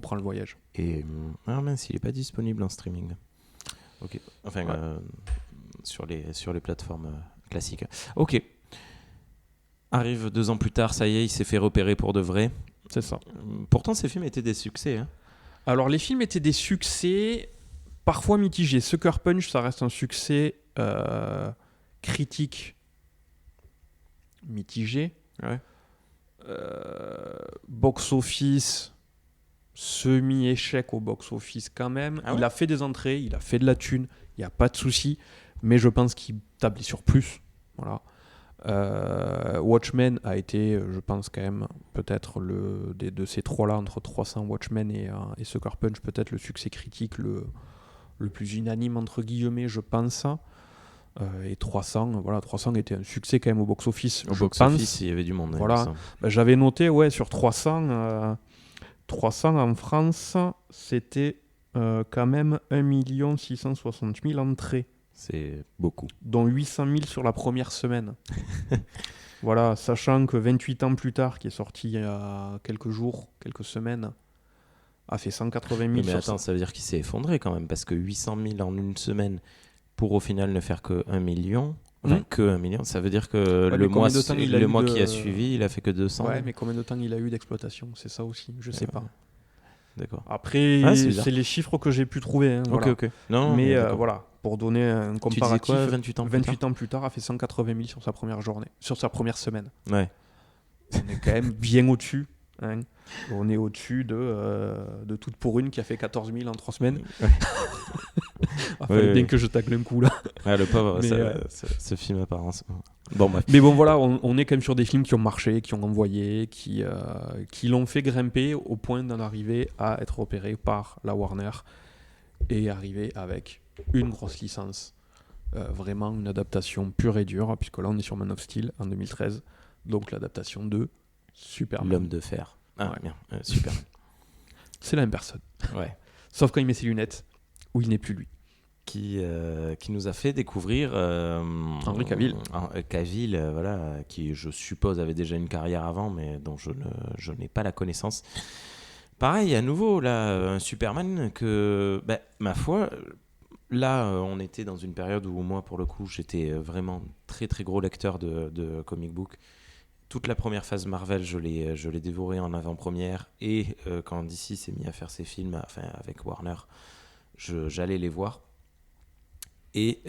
B: prend le voyage.
A: Et mince, il n'est pas disponible en streaming. Ok. Enfin,
B: ouais.
A: sur les plateformes classiques. Ok. Arrive 2 ans plus tard, ça y est, il s'est fait repérer pour de vrai.
B: C'est ça.
A: Pourtant, ces films étaient des succès. Hein.
B: Alors, les films étaient des succès parfois mitigés. Sucker Punch, ça reste un succès critique mitigé.
A: Ouais.
B: Box-office... semi-échec au box-office quand même.
A: Ah ouais.
B: Il a fait des entrées, il a fait de la thune, il n'y a pas de souci, mais je pense qu'il tablait sur plus. Voilà. Watchmen a été, je pense quand même, peut-être de ces 3-là, entre 300 Watchmen et Sucker Punch, peut-être le succès critique le plus unanime, entre guillemets, je pense. Et 300 était un succès quand même au box-office.
A: Au box-office, il y avait du monde.
B: Voilà. J'avais noté, sur 300... 300 en France, c'était quand même 1 660 000 entrées,
A: C'est beaucoup.
B: dont 800 000 sur la première semaine. Voilà, sachant que 28 ans plus tard, qui est sorti il y a quelques jours, quelques semaines, a fait 180 000
A: Mais
B: sur
A: attends, ça veut dire qu'il s'est effondré quand même, parce que 800 000 en une semaine, pour au final ne faire que 1 million, que 1 million, ça veut dire que
B: Ouais,
A: le
B: mais
A: mois,
B: combien de temps il a eu
A: qui
B: de-
A: a suivi, il a fait que 200
B: Ouais,
A: 000.
B: mais combien de temps il a eu d'exploitation? C'est ça aussi, je sais pas.
A: D'accord.
B: Après,
A: Ah, c'est bizarre.
B: c'est les chiffres que j'ai pu trouver. Hein, voilà.
A: Ok. Non,
B: Mais
A: d'accord.
B: voilà, pour donner un
A: Tu disais
B: comparatif,
A: quoi, 28 ans plus
B: 28 ans plus tard, a fait 180 000 sur sa première journée, sur sa première semaine.
A: tard Ouais.
B: On est quand même bien au-dessus. Hein. On est au-dessus de Toute pour une qui a fait 14 000 en 3 semaines.
A: Ouais.
B: Il fallait
A: Oui,
B: bien
A: oui.
B: que je tacle un coup là.
A: Ah, le pauvre,
B: Mais,
A: ce film apparence. Bon, bref.
B: Mais bon, voilà, on est quand même sur des films qui ont marché, qui ont envoyé, qui l'ont fait grimper au point d'en arriver à être opéré par la Warner et arriver avec une grosse licence. Vraiment une adaptation pure et dure, puisque là on est sur Man of Steel en 2013, donc l'adaptation de Superman.
A: L'homme de fer. Ah,
B: Ouais.
A: bien. Super.
B: C'est la même personne.
A: Ouais.
B: Sauf quand il met ses lunettes, où il n'est plus lui.
A: Qui nous a fait découvrir
B: Henry Cavill.
A: Cavill, voilà, qui je suppose avait déjà une carrière avant, mais dont je n'ai pas la connaissance. Pareil, à nouveau, là, un Superman que, ma foi, là, on était dans une période où moi, pour le coup, j'étais vraiment très très gros lecteur de comic book. Toute la première phase Marvel, je l'ai dévoré en avant-première, et quand DC s'est mis à faire ses films, enfin avec Warner, j'allais les voir. Et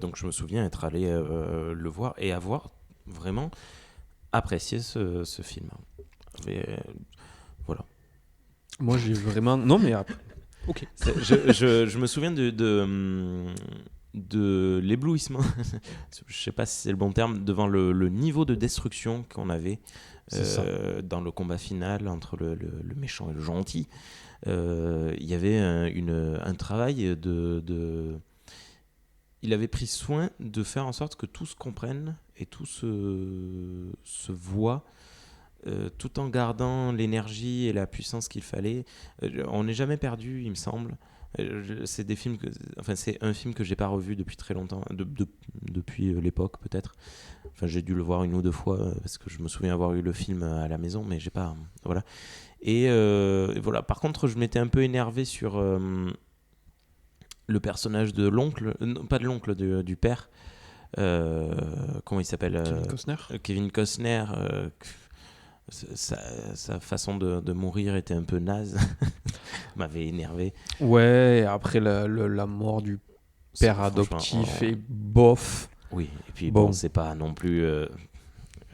A: donc je me souviens être allé le voir et avoir vraiment apprécié ce film. Et, voilà.
B: Moi j'ai vraiment... Non mais après... Ok.
A: Je me souviens de l'éblouissement, je sais pas si c'est le bon terme, devant le niveau de destruction qu'on avait dans le combat final entre le méchant et le gentil. Il y avait un travail il avait pris soin de faire en sorte que tout se comprenne et tout se voit, tout en gardant l'énergie et la puissance qu'il fallait. On n'est jamais perdu, il me semble. C'est un film que j'ai pas revu depuis très longtemps, depuis l'époque peut-être. Enfin, j'ai dû le voir 1 ou 2 fois parce que je me souviens avoir eu le film à la maison, mais j'ai pas. Voilà. Et voilà. Par contre, je m'étais un peu énervé sur le personnage de l'oncle, non, pas de l'oncle, du père. Comment il s'appelle
B: Kevin Costner.
A: Kevin Costner. Sa façon de mourir était un peu naze. M'avait énervé.
B: Ouais, après la mort du père adoptif est bof.
A: Oui, et puis
B: Bon.
A: c'est pas non plus.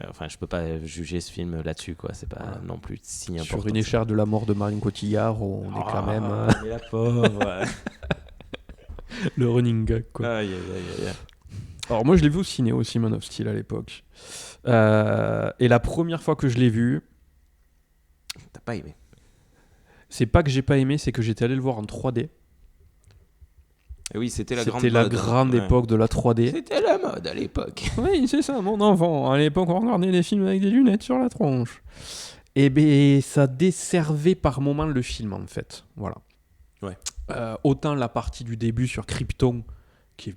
A: Enfin, je peux pas juger ce film là-dessus, quoi. C'est pas
B: Voilà.
A: non plus si important.
B: Sur une échelle de la mort de Marion Cotillard, on est quand même
A: Mais la pauvre.
B: le running gag, quoi.
A: Aïe, aïe, aïe, aïe.
B: Alors moi je l'ai vu au ciné aussi, Man of Steel à l'époque. Et la première fois que je l'ai vu,
A: T'as pas aimé?
B: c'est pas que j'ai pas aimé, c'est que j'étais allé le voir en 3D.
A: Et oui, c'était la grande
B: C'était la
A: mode.
B: grande
A: Ouais.
B: époque de la 3D.
A: C'était la mode à l'époque.
B: Oui, c'est ça, mon enfant. À l'époque, on regardait des films avec des lunettes sur la tronche. Et ben, ça desservait par moments le film, en fait. Voilà.
A: Ouais.
B: Autant la partie du début sur Krypton, qui est,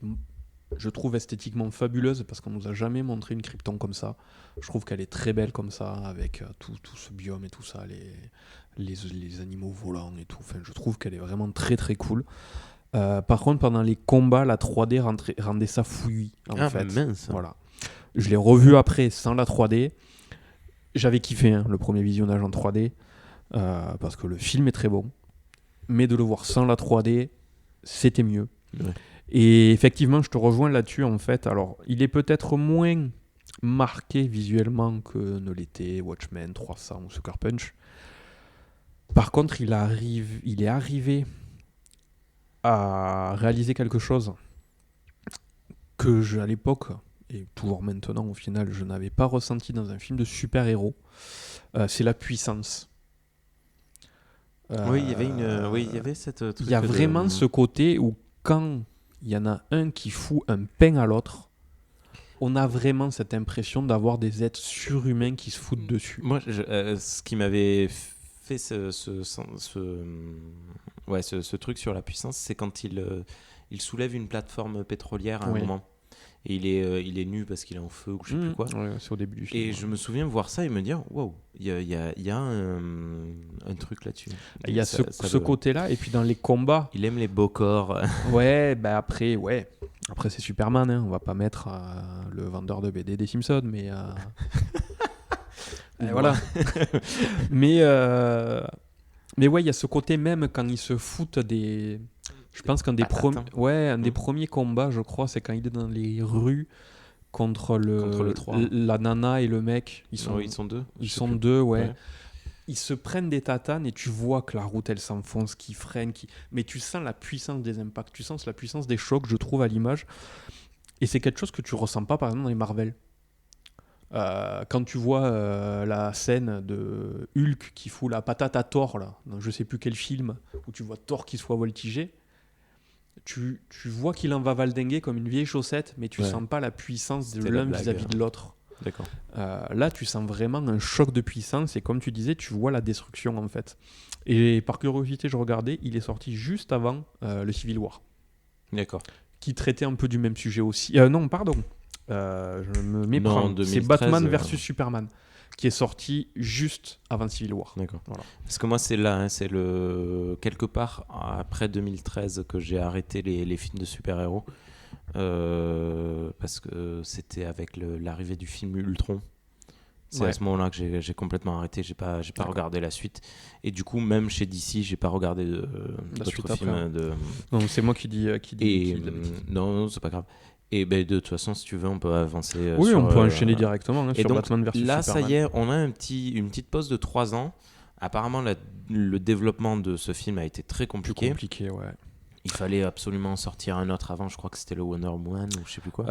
B: je trouve, esthétiquement fabuleuse, parce qu'on nous a jamais montré une Krypton comme ça. Je trouve qu'elle est très belle comme ça, avec tout ce biome et tout ça, les animaux volants et tout. Enfin, je trouve qu'elle est vraiment très très cool. Par contre, pendant les combats, la 3D rendait ça fouillis, en fait.
A: Mince.
B: Voilà. Je l'ai revu après sans la 3D. J'avais kiffé le premier visionnage en 3D parce que le film est très bon. Mais de le voir sans la 3D, c'était mieux.
A: Ouais.
B: Et effectivement, je te rejoins là-dessus, en fait. Alors, il est peut-être moins marqué visuellement que ne l'était Watchmen, 300 ou Sucker Punch. Par contre, il est arrivé à réaliser quelque chose que à l'époque, et toujours maintenant au final, je n'avais pas ressenti dans un film de super-héros. C'est la puissance.
A: Oui, il y avait cette truc.
B: Il y a vraiment ce côté où quand il y en a un qui fout un pain à l'autre, on a vraiment cette impression d'avoir des êtres surhumains qui se foutent dessus.
A: Moi, ce qui m'avait fait ce truc sur la puissance, c'est quand il soulève une plateforme pétrolière à un moment. Et il est nu parce qu'il est en feu ou je sais plus quoi.
B: Ouais, c'est au début du film.
A: Et je me souviens voir ça et me dire, wow, il y a un truc là-dessus.
B: Il y a ce côté-là, et puis dans les combats...
A: Il aime les beaux corps.
B: Ouais, bah après c'est Superman, hein. On va pas mettre le vendeur de BD des Simpsons, mais... voilà. mais ouais, il y a ce côté même quand ils se foutent des... Je pense qu'un des premiers combats, je crois, c'est quand il est dans les rues contre la nana et le mec. Ils sont
A: deux.
B: Ils sont deux, ouais. Ils se prennent des tatanes et tu vois que la route, elle s'enfonce, qu'ils freinent. Mais tu sens la puissance des impacts, tu sens la puissance des chocs, je trouve, à l'image. Et c'est quelque chose que tu ressens pas, par exemple, dans les Marvel. Quand tu vois la scène de Hulk qui fout la patate à Thor, là, dans je sais plus quel film, où tu vois Thor qui se voit voltiger, tu vois qu'il en va valdinguer comme une vieille chaussette, mais tu sens pas la puissance de l'un vis-à-vis de l'autre.
A: D'accord.
B: Là, tu sens vraiment un choc de puissance, et comme tu disais, tu vois la destruction en fait. Et par curiosité, je regardais, il est sorti juste avant le Civil War.
A: D'accord.
B: Qui traitait un peu du même sujet aussi. Non, pardon. Je me méprends. C'est Batman versus Superman, qui est sorti juste avant Civil War.
A: D'accord. Voilà. Parce que moi, c'est là, hein, c'est quelque part après 2013 que j'ai arrêté les films de super-héros. Parce que c'était avec l'arrivée du film Ultron. C'est à ce moment-là que j'ai complètement arrêté. J'ai pas regardé la suite. Et du coup, même chez DC, j'ai pas regardé d'autres films.
B: Non, c'est moi qui dis.
A: Non, c'est pas grave. Et ben, de toute façon, si tu veux, on peut avancer.
B: Oui, on peut enchaîner directement sur
A: donc,
B: Batman versus
A: là,
B: Superman.
A: ça y est, on a une petite pause de 3 ans. Apparemment, le développement de ce film a été très compliqué.
B: Plus compliqué, ouais.
A: Il fallait absolument sortir un autre avant. Je crois que c'était le Wonder Woman ou je sais plus quoi.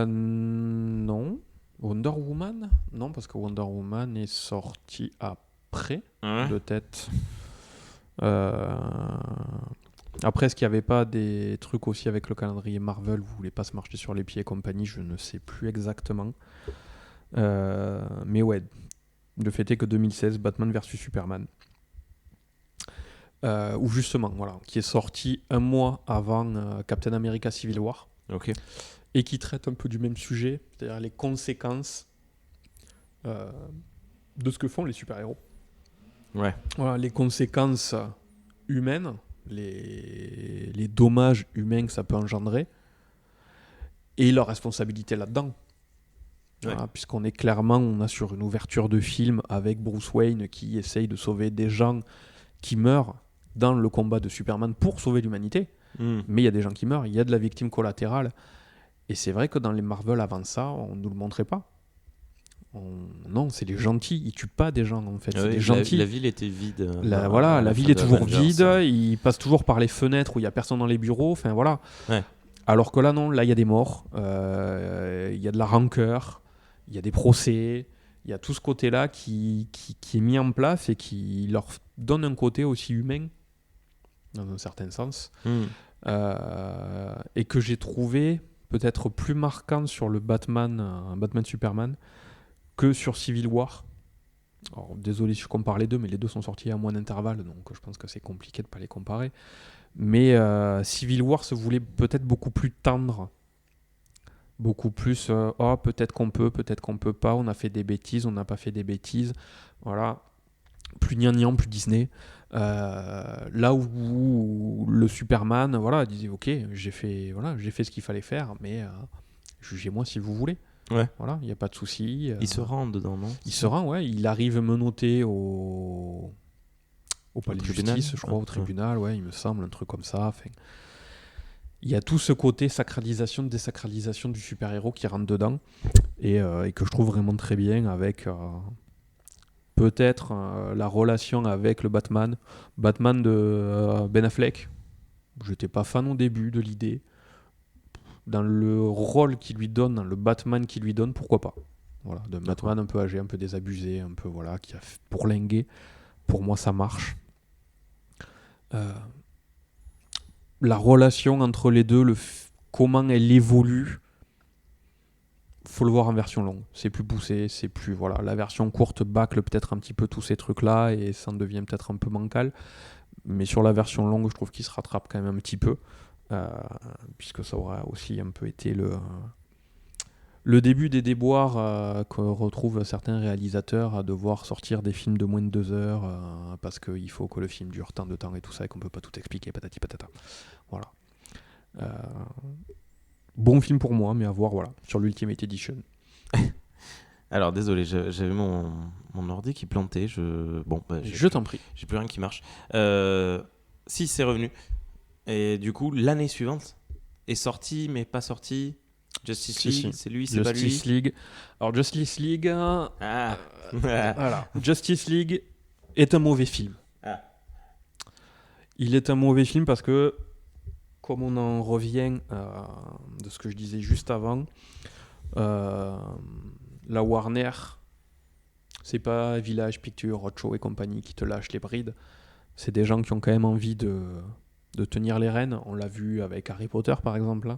B: Non. Wonder Woman ? Non, parce que Wonder Woman est sorti après, de tête. Après, est-ce qu'il n'y avait pas des trucs aussi avec le calendrier Marvel, vous voulez pas se marcher sur les pieds et compagnie, je ne sais plus exactement. Mais ouais, le fait est que 2016, Batman vs Superman. Ou justement, voilà, qui est sorti un mois avant Captain America Civil War.
A: Ok.
B: Et qui traite un peu du même sujet, c'est-à-dire les conséquences de ce que font les super-héros.
A: Ouais.
B: Voilà, les conséquences humaines, les dommages humains que ça peut engendrer, et leur responsabilité là-dedans. Voilà, puisqu'on est clairement, on a sur une ouverture de film avec Bruce Wayne qui essaye de sauver des gens qui meurent dans le combat de Superman pour sauver l'humanité. Mais il y a des gens qui meurent, il y a de la victime collatérale. Et c'est vrai que dans les Marvel avant ça, on ne nous le montrait pas. Non, c'est les gentils, ils tuent pas des gens en fait. C'est les gentils.
A: La ville était vide.
B: La ville est toujours vide, ils passent toujours par les fenêtres où il n'y a personne dans les bureaux, enfin voilà.
A: Ouais.
B: Alors que là non, là il y a des morts, il y a de la rancœur, il y a des procès, il y a tout ce côté-là qui est mis en place et qui leur donne un côté aussi humain, dans un certain sens, et que j'ai trouvé peut-être plus marquant sur le Batman Superman que sur Civil War. Alors, désolé si je compare les deux, mais les deux sont sortis à moins d'intervalle, donc je pense que c'est compliqué de ne pas les comparer. Mais Civil War se voulait peut-être beaucoup plus tendre, beaucoup plus peut-être qu'on peut pas, on a fait des bêtises, on n'a pas fait des bêtises, voilà, plus gnangnan, plus Disney. Là où le Superman, voilà, disait ok, j'ai fait ce qu'il fallait faire, mais jugez-moi si vous voulez.
A: Ouais.
B: Voilà, il n'y a pas de souci.
A: Il se rend dedans, non ?
B: Il se rend, ouais. Il arrive menotté au palais de justice, je crois, au tribunal, ouais, il me semble, un truc comme ça. Enfin, il y a tout ce côté sacralisation, désacralisation du super-héros qui rentre dedans et que je trouve vraiment très bien avec peut-être la relation avec le Batman de Ben Affleck. J'étais pas fan au début de l'idée. Dans le rôle qu'il lui donne, dans le Batman qu'il lui donne, pourquoi pas. Voilà, d'un Batman un peu âgé, un peu désabusé, un peu voilà, qui a pourlingué. Pour moi, ça marche. La relation entre les deux, comment elle évolue, faut le voir en version longue. C'est plus poussé, c'est plus... Voilà, la version courte bâcle peut-être un petit peu tous ces trucs-là et ça en devient peut-être un peu bancal. Mais sur la version longue, je trouve qu'il se rattrape quand même un petit peu. Puisque ça aura aussi un peu été le début des déboires que retrouvent certains réalisateurs à devoir sortir des films de moins de 2 heures parce qu'il faut que le film dure tant de temps et tout ça et qu'on peut pas tout expliquer, patati patata. Voilà. Bon film pour moi, mais à voir sur l'Ultimate Edition.
A: Alors désolé, j'avais mon ordi qui plantait.
B: Je t'en prie.
A: J'ai plus rien qui marche. Si, c'est revenu. Et du coup, l'année suivante est sorti, mais pas sorti. Justice League, c'est lui, c'est pas lui.
B: Justice League. Alors Justice League. Voilà. Justice League est un mauvais film. Il est un mauvais film parce que, comme on en revient de ce que je disais juste avant, la Warner, c'est pas Village Pictures, Roadshow et compagnie qui te lâchent les brides. C'est des gens qui ont quand même envie de tenir les rênes. On l'a vu avec Harry Potter par exemple,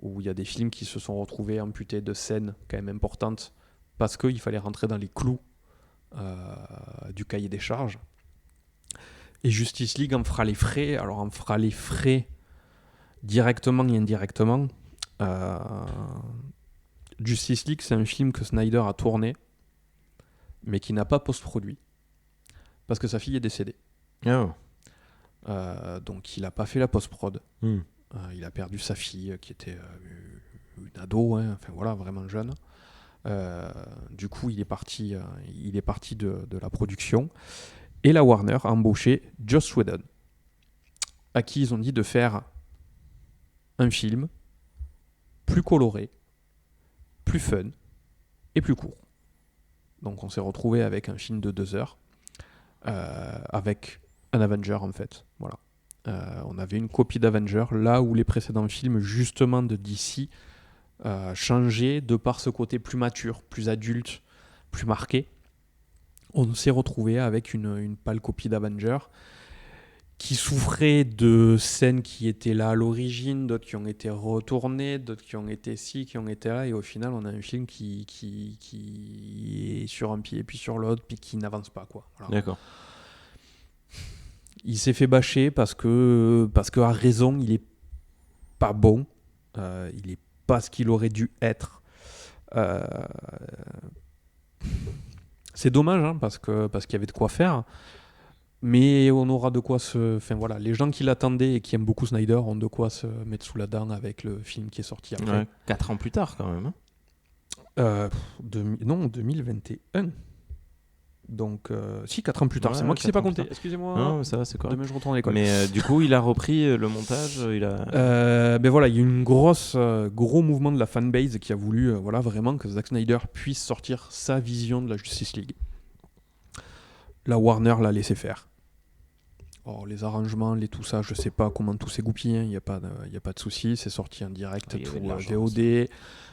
B: où il y a des films qui se sont retrouvés amputés de scènes quand même importantes parce qu'il fallait rentrer dans les clous du cahier des charges. Et Justice League en fera les frais. Alors on fera les frais directement et indirectement. Justice League, c'est un film que Snyder a tourné, mais qui n'a pas post-produit, parce que sa fille est décédée.
A: Oh.
B: Donc il n'a pas fait la post-prod. Il a perdu sa fille, qui était une ado, enfin voilà, vraiment jeune. Du coup, il est parti de la production. Et la Warner a embauché Joss Whedon, à qui ils ont dit de faire un film plus coloré, plus fun et plus court. Donc on s'est retrouvé avec un film de 2 heures, avec un Avenger en fait. Voilà. On avait une copie d'Avenger, là où les précédents films justement de DC changeaient de par ce côté plus mature, plus adulte, plus marqué. On s'est retrouvé avec une pâle copie d'Avenger qui souffrait de scènes qui étaient là à l'origine, d'autres qui ont été retournées, d'autres qui ont été ci, qui ont été là, et au final on a un film qui est sur un pied puis sur l'autre puis qui n'avance pas, quoi. Voilà.
A: D'accord.
B: Il s'est fait bâcher parce que à raison il est pas bon, il est pas ce qu'il aurait dû être. C'est dommage parce qu'il y avait de quoi faire. Mais on aura de quoi Enfin voilà, les gens qui l'attendaient et qui aiment beaucoup Snyder ont de quoi se mettre sous la dent avec le film qui est sorti après.
A: Ouais, 4 ans plus tard quand même.
B: Non, 2021. Donc, si, 4 ans plus tard. C'est moi qui ne sais pas compter. Excusez-moi.
A: Non, ça va, c'est correct.
B: Demain, je retourne à l'école.
A: Mais du coup, il a repris le montage.
B: Ben voilà, il y a eu un gros mouvement de la fanbase qui a voulu vraiment que Zack Snyder puisse sortir sa vision de la Justice League. La Warner l'a laissé faire. Oh, les arrangements, tout ça, je sais pas comment tout s'est goupillé, il n'y a pas de souci, c'est sorti en direct, tout VOD.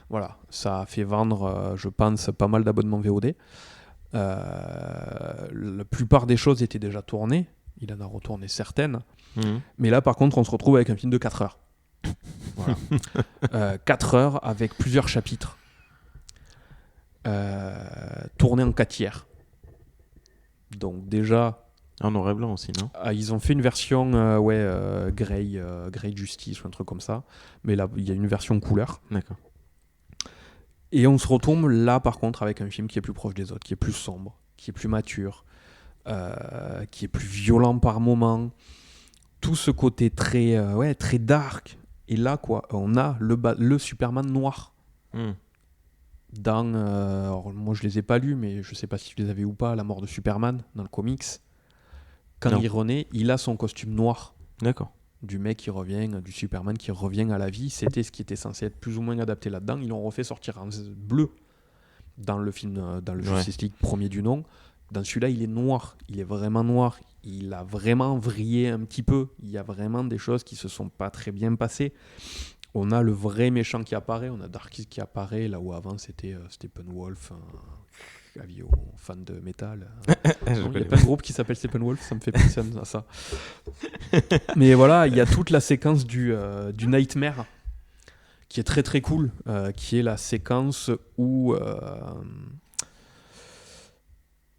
B: Voilà, ça a fait vendre, je pense, pas mal d'abonnements VOD. La plupart des choses étaient déjà tournées, il en a retourné certaines, mais là par contre on se retrouve avec un film de 4 heures. Voilà. 4 heures avec plusieurs chapitres, tourné en 4 tiers. Donc déjà...
A: En noir et blanc aussi, non ?
B: Ils ont fait une version Grey Justice ou un truc comme ça, mais là il y a une version couleur.
A: D'accord.
B: Et on se retombe là par contre avec un film qui est plus proche des autres, qui est plus sombre, qui est plus mature, qui est plus violent par moments. Tout ce côté très dark. Et là quoi, on a le Superman noir. Dans, alors moi je les ai pas lus, mais je sais pas si tu les avais ou pas, La mort de Superman dans le comics. Quand il renaît, il a son costume noir.
A: D'accord.
B: Du mec qui revient, du Superman qui revient à la vie. C'était ce qui était censé être plus ou moins adapté là-dedans. Ils l'ont refait sortir en bleu dans le film, dans le Justice League premier du nom. Dans celui-là, il est noir. Il est vraiment noir. Il a vraiment vrillé un petit peu. Il y a vraiment des choses qui se sont pas très bien passées. On a le vrai méchant qui apparaît. On a Darkseid qui apparaît. Là où avant, c'était Steppenwolf. Avis aux fans de métal. Il y a plein de groupes qui s'appellent Steppenwolf, ça me fait penser à ça. Mais voilà, il y a toute la séquence du Nightmare qui est très très cool, qui est la séquence où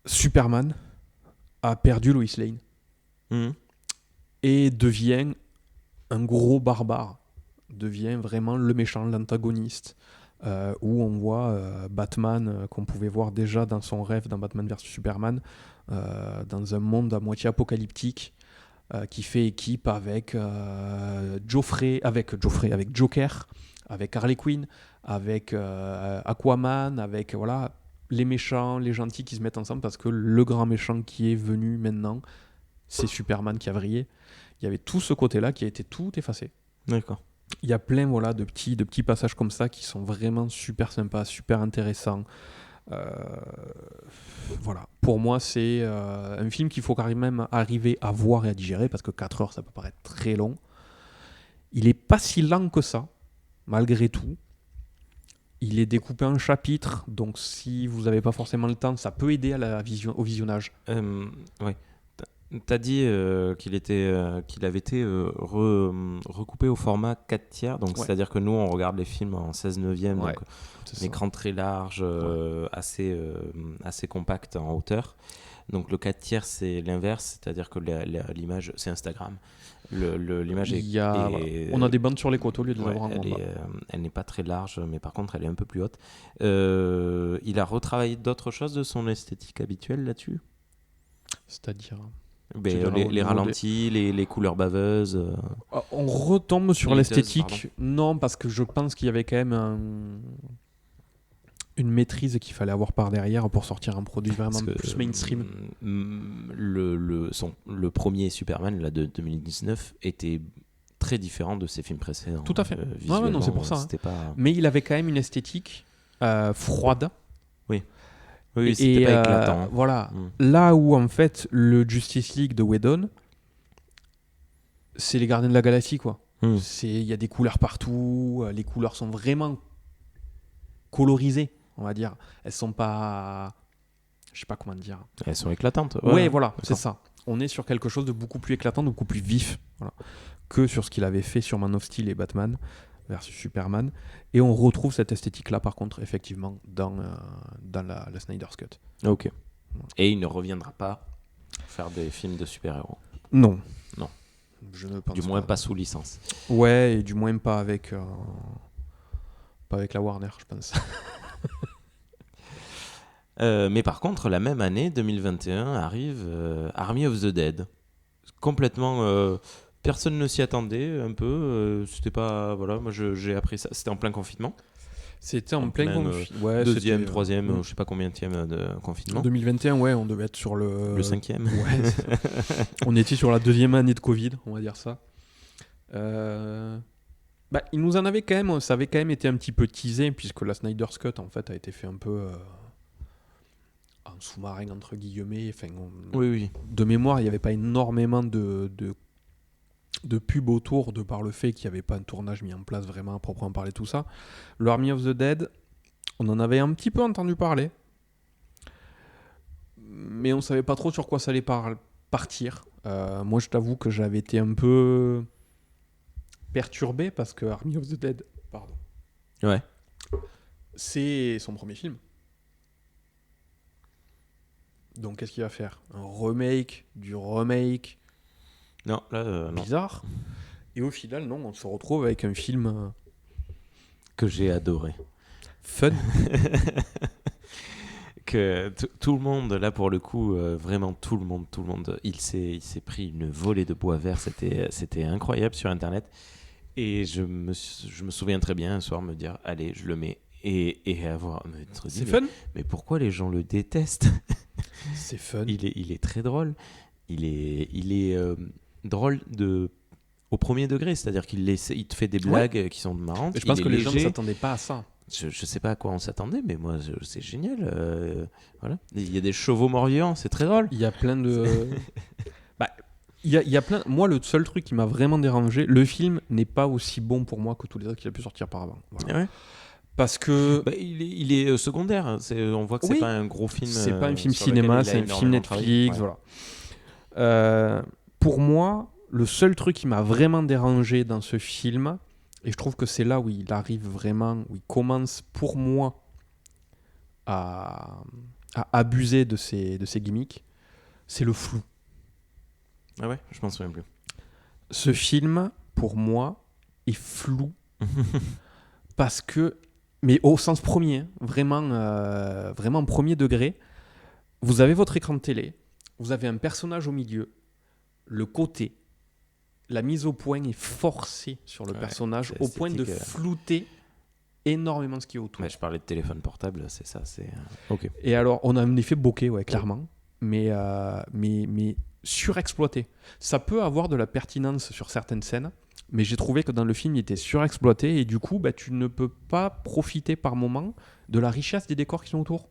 B: Superman a perdu Lois Lane et devient un gros barbare, devient vraiment le méchant, l'antagoniste, où on voit Batman, qu'on pouvait voir déjà dans son rêve dans Batman vs Superman, dans un monde à moitié apocalyptique, qui fait équipe avec avec Joker, avec Harley Quinn, avec Aquaman, avec voilà, les méchants, les gentils qui se mettent ensemble, parce que le grand méchant qui est venu maintenant, c'est Superman qui a vrillé. Il y avait tout ce côté-là qui a été tout effacé.
A: D'accord.
B: Il y a plein voilà, de petits passages comme ça qui sont vraiment super sympas, super intéressants. Voilà. Pour moi, c'est un film qu'il faut quand même arriver à voir et à digérer, parce que 4 heures, ça peut paraître très long. Il n'est pas si lent que ça, malgré tout. Il est découpé en chapitres, donc si vous n'avez pas forcément le temps, ça peut aider à au visionnage.
A: Ouais. T'as dit qu'il avait été recoupé au format 4 tiers, donc c'est-à-dire que nous on regarde les films en 16/9, donc un écran très large, assez compact en hauteur. Donc le 4 tiers c'est l'inverse, c'est-à-dire que l'image c'est Instagram. L'image
B: on a des bandes sur les côtés au lieu de les avoir en bas.
A: Elle n'est pas très large, mais par contre elle est un peu plus haute. Il a retravaillé d'autres choses de son esthétique habituelle là-dessus,
B: c'est-à-dire
A: les ralentis, les couleurs baveuses.
B: On retombe sur l'esthétique. Non, parce que je pense qu'il y avait quand même une maîtrise qu'il fallait avoir par derrière pour sortir un produit vraiment plus mainstream.
A: Le premier Superman là, de 2019 était très différent de ses films précédents.
B: Tout à fait. Non, c'est pour ça.
A: Pas...
B: Mais il avait quand même une esthétique froide.
A: Oui, c'était pas éclatant.
B: Voilà. Là où, en fait, le Justice League de Whedon, c'est les Gardiens de la Galaxie, quoi. Il y a des couleurs partout, les couleurs sont vraiment colorisées, on va dire. Elles sont pas... Je sais pas comment dire.
A: Elles sont éclatantes.
B: Ouais, voilà, c'est ça. On est sur quelque chose de beaucoup plus éclatant, de beaucoup plus vif, voilà, que sur ce qu'il avait fait sur Man of Steel et Batman versus Superman, et on retrouve cette esthétique-là, par contre, effectivement, dans la Snyder's Cut.
A: Ok. Et il ne reviendra pas faire des films de super-héros.
B: Non.
A: Je ne pense du moins pas sous licence.
B: Ouais, et du moins pas avec la Warner, je pense.
A: Mais par contre, la même année, 2021, arrive Army of the Dead. Complètement... personne ne s'y attendait, un peu. C'était pas... Voilà, moi j'ai appris ça. C'était en plein confinement.
B: C'était en plein confinement.
A: Deuxième, troisième, je sais pas combienième de confinement.
B: 2021, ouais, on devait être sur le
A: 5e.
B: Ouais. On était sur la 2e année de Covid, on va dire ça. Il nous en avait quand même... Ça avait quand même été un petit peu teasé, puisque la Snyder's Cut, en fait, a été fait un peu... en sous-marin, entre guillemets. Enfin,
A: oui.
B: De mémoire, il n'y avait pas énormément de pub autour, de par le fait qu'il n'y avait pas un tournage mis en place vraiment à proprement parler, tout ça. L'Army of the Dead, on en avait un petit peu entendu parler, mais on ne savait pas trop sur quoi ça allait partir. Moi, je t'avoue que j'avais été un peu perturbé, parce que Army of the Dead,
A: ouais,
B: c'est son premier film. Donc qu'est-ce qu'il va faire ? Un remake du remake ?
A: Non, là,
B: bizarre. Et au final, non, on se retrouve avec un film
A: que j'ai adoré.
B: Fun.
A: Que tout le monde, là pour le coup, vraiment tout le monde, il s'est pris une volée de bois vert. C'était incroyable sur Internet. Et je me souviens très bien un soir me dire, allez, je le mets. Et avoir me dire,
B: c'est fun.
A: Mais pourquoi les gens le détestent ?
B: C'est fun.
A: Il est très drôle. Il est drôle au premier degré, c'est-à-dire qu'il te fait des blagues qui sont marrantes.
B: Et je pense que les gens ne s'attendaient pas à ça.
A: Je sais pas à quoi on s'attendait, mais moi c'est génial. Voilà. Il y a des chevaux morts-vivants, c'est très drôle.
B: Il y a plein de... il y a plein... Moi, le seul truc qui m'a vraiment dérangé, le film n'est pas aussi bon pour moi que tous les autres qu'il a pu sortir par avant. Voilà.
A: Ouais.
B: Parce que...
A: il est secondaire. On voit que c'est pas un gros film.
B: C'est pas un film cinéma, c'est un film Netflix. Ouais. Voilà. Pour moi, le seul truc qui m'a vraiment dérangé dans ce film, Et je trouve que c'est là où il arrive vraiment, où il commence pour moi à abuser de ses gimmicks, c'est le flou.
A: Ah ouais, je m'en souviens plus.
B: Ce film, pour moi, est flou parce que, mais au sens premier, vraiment premier degré, vous avez votre écran de télé, vous avez un personnage au milieu, le côté, la mise au point est forcée sur le personnage au point de flouter énormément ce qui est autour.
A: Mais je parlais de téléphone portable, c'est ça, c'est... Ok.
B: Et alors, on a un effet bokeh, ouais, clairement, mais surexploité. Ça peut avoir de la pertinence sur certaines scènes, mais j'ai trouvé que dans le film, il était surexploité et du coup, tu ne peux pas profiter par moment de la richesse des décors qui sont autour.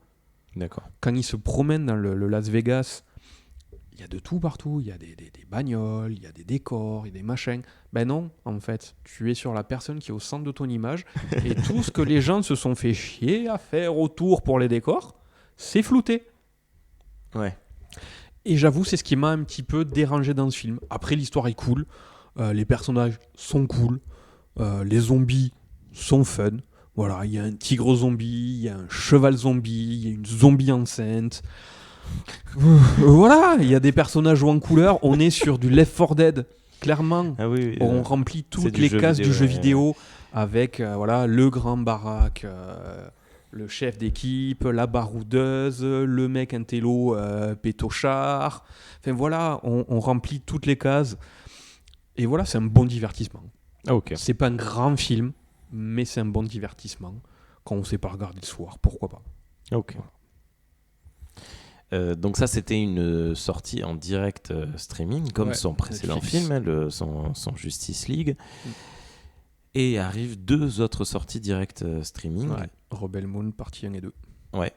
A: D'accord.
B: Quand il se promène dans le Las Vegas, il y a de tout partout. Il y a des bagnoles, il y a des décors, il y a des machins. Ben non, en fait, tu es sur la personne qui est au centre de ton image et tout ce que les gens se sont fait chier à faire autour pour les décors, c'est flouté.
A: Ouais.
B: Et j'avoue, c'est ce qui m'a un petit peu dérangé dans ce film. Après, l'histoire est cool, les personnages sont cool, les zombies sont fun. Voilà, il y a un tigre zombie, il y a un cheval zombie, il y a une zombie enceinte. Voilà, il y a des personnages en couleur. On est sur du Left 4 Dead, clairement.
A: Ah oui,
B: on remplit toutes les cases du jeu vidéo avec voilà, le grand baraque, le chef d'équipe, la baroudeuse, le mec intello pétochard. Enfin voilà, on remplit toutes les cases. Et voilà, c'est un bon divertissement.
A: Ah, ok.
B: C'est pas un grand film, mais c'est un bon divertissement. Quand on sait pas regarder le soir, pourquoi pas.
A: Ok. Donc ça, c'était une sortie en direct streaming, comme son précédent
B: Netflix.
A: film, son Justice League. Et arrivent 2 autres sorties direct streaming.
B: Ouais. Rebel Moon, partie 1 et 2.
A: Ouais.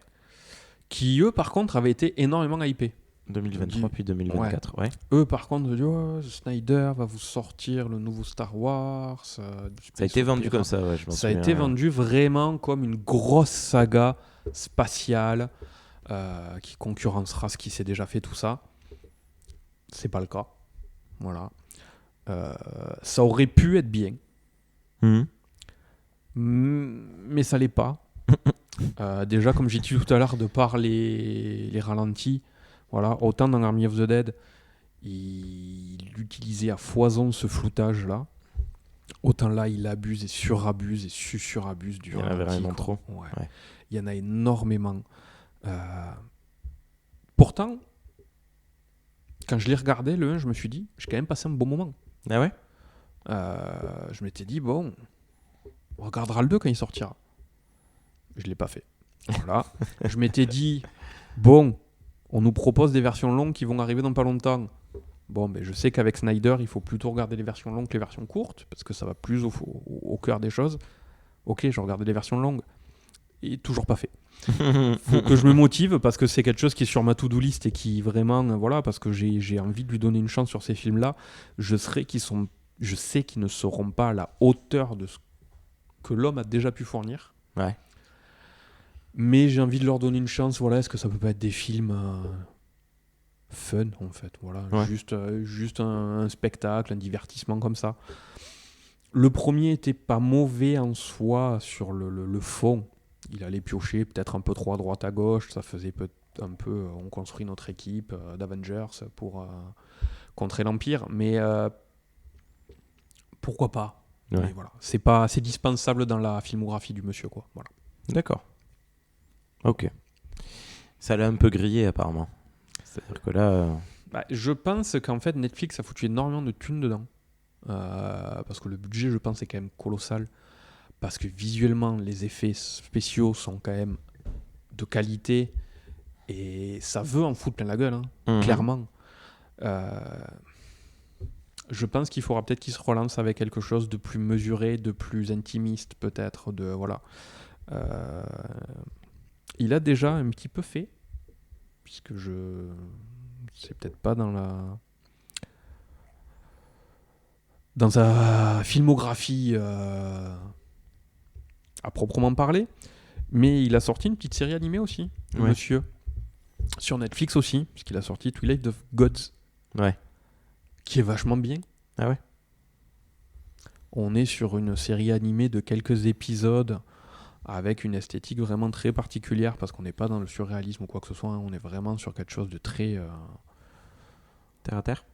B: Qui, eux, par contre, avaient été énormément hypés.
A: 2023 puis 2024, ouais.
B: Eux, par contre, ils ont dit Snyder va vous sortir le nouveau Star Wars.
A: Ça a été vendu comme ça, ouais.
B: Ça a été vendu vraiment comme une grosse saga spatiale qui concurrencera ce qui s'est déjà fait, tout ça. C'est pas le cas. Voilà. Ça aurait pu être bien. Mais ça l'est pas. Déjà, comme j'ai dit tout à l'heure, de par les ralentis, voilà, autant dans Army of the Dead, il utilisait à foison ce floutage-là, autant là, il abuse et surabuse et surabuse du ralenti.
A: Il y en avait vraiment trop.
B: Ouais. Il y en a énormément. Pourtant, quand je l'ai regardé, le 1, je me suis dit, j'ai quand même passé un bon moment.
A: Ah ouais?
B: Je m'étais dit, bon, on regardera le 2 quand il sortira. Je l'ai pas fait. Voilà. Je m'étais dit, bon, on nous propose des versions longues qui vont arriver dans pas longtemps. Bon, mais je sais qu'avec Snyder, il faut plutôt regarder les versions longues que les versions courtes, parce que ça va plus au cœur des choses. Ok, je regardais les versions longues. Et toujours pas fait. Faut que je me motive, parce que c'est quelque chose qui est sur ma to-do list et qui vraiment, voilà, parce que j'ai envie de lui donner une chance sur ces films-là. Je sais qu'ils ne seront pas à la hauteur de ce que l'homme a déjà pu fournir.
A: Ouais.
B: Mais j'ai envie de leur donner une chance. Voilà, est-ce que ça peut pas être des films fun, en fait, voilà,
A: ouais.
B: juste un spectacle, un divertissement comme ça. Le premier était pas mauvais en soi sur le fond. Il allait piocher peut-être un peu trop à droite à gauche. Ça faisait un peu on construit notre équipe d'Avengers pour contrer l'Empire. Mais pourquoi pas?
A: Ouais.
B: Mais voilà, c'est dispensable dans la filmographie du monsieur, quoi. Voilà.
A: D'accord. Ok. Ça l'a un peu grillé apparemment. C'est-à-dire que là...
B: je pense qu'en fait Netflix a foutu énormément de thunes dedans. Parce que le budget, je pense, est quand même colossal. Parce que visuellement, les effets spéciaux sont quand même de qualité. Et ça veut en foutre plein la gueule, clairement. Je pense qu'il faudra peut-être qu'il se relance avec quelque chose de plus mesuré, de plus intimiste peut-être. Voilà. Il a déjà un petit peu fait, puisque c'est peut-être pas dans sa filmographie à proprement parler, mais il a sorti une petite série animée aussi, monsieur, sur Netflix aussi, puisqu'il a sorti Twilight of Gods,
A: ouais,
B: qui est vachement bien.
A: Ah ouais.
B: On est sur une série animée de quelques épisodes avec une esthétique vraiment très particulière parce qu'on n'est pas dans le surréalisme ou quoi que ce soit, hein. On est vraiment sur quelque chose de très...
A: Terre à terre.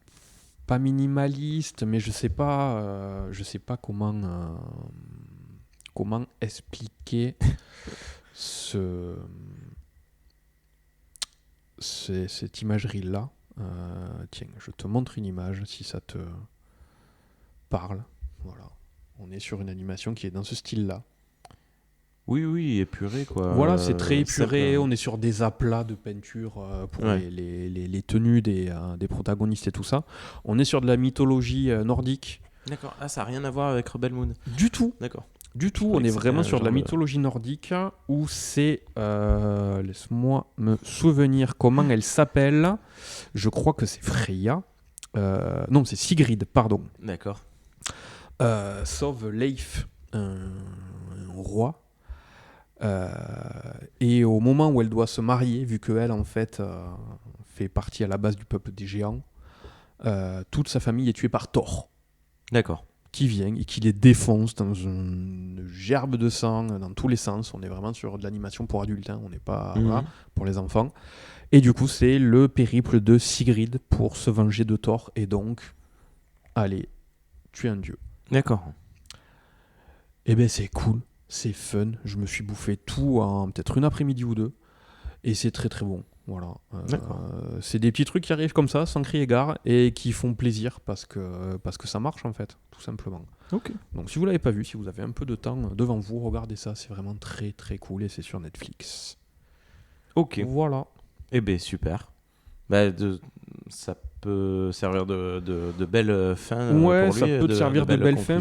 B: Pas minimaliste, mais je sais pas comment expliquer cette imagerie-là. Tiens, je te montre une image si ça te parle. Voilà. On est sur une animation qui est dans ce style-là.
A: Oui, épuré quoi.
B: Voilà, c'est très épuré. On est sur des aplats de peinture pour les tenues des protagonistes et tout ça. On est sur de la mythologie nordique.
A: D'accord. Ah, ça n'a rien à voir avec Rebel Moon.
B: Du tout.
A: D'accord.
B: Du tout. On est vraiment sur de la mythologie nordique où c'est... laisse-moi me souvenir comment elle s'appelle. Je crois que c'est Freya. Non, c'est Sigrid, pardon.
A: D'accord.
B: Sauve Leif, un roi. Et au moment où elle doit se marier, vu qu'elle en fait fait partie à la base du peuple des géants, toute sa famille est tuée par Thor.
A: D'accord.
B: Qui vient et qui les défonce dans une gerbe de sang dans tous les sens. On est vraiment sur de l'animation pour adultes, hein. On n'est pas voilà, pour les enfants. Et du coup, c'est le périple de Sigrid pour se venger de Thor et donc aller tuer un dieu.
A: D'accord.
B: Et ben c'est cool. C'est fun, je me suis bouffé tout en peut-être une après-midi ou deux, et c'est très très bon. Voilà. C'est des petits trucs qui arrivent comme ça, sans crier gare, et qui font plaisir parce que ça marche en fait, tout simplement.
A: Ok.
B: Donc si vous l'avez pas vu, si vous avez un peu de temps devant vous, regardez ça, c'est vraiment très très cool et c'est sur Netflix.
A: Ok.
B: Voilà.
A: Eh ben super. Ça peut servir de belle fin
B: ouais,
A: pour lui.
B: Ça peut te servir de belle fin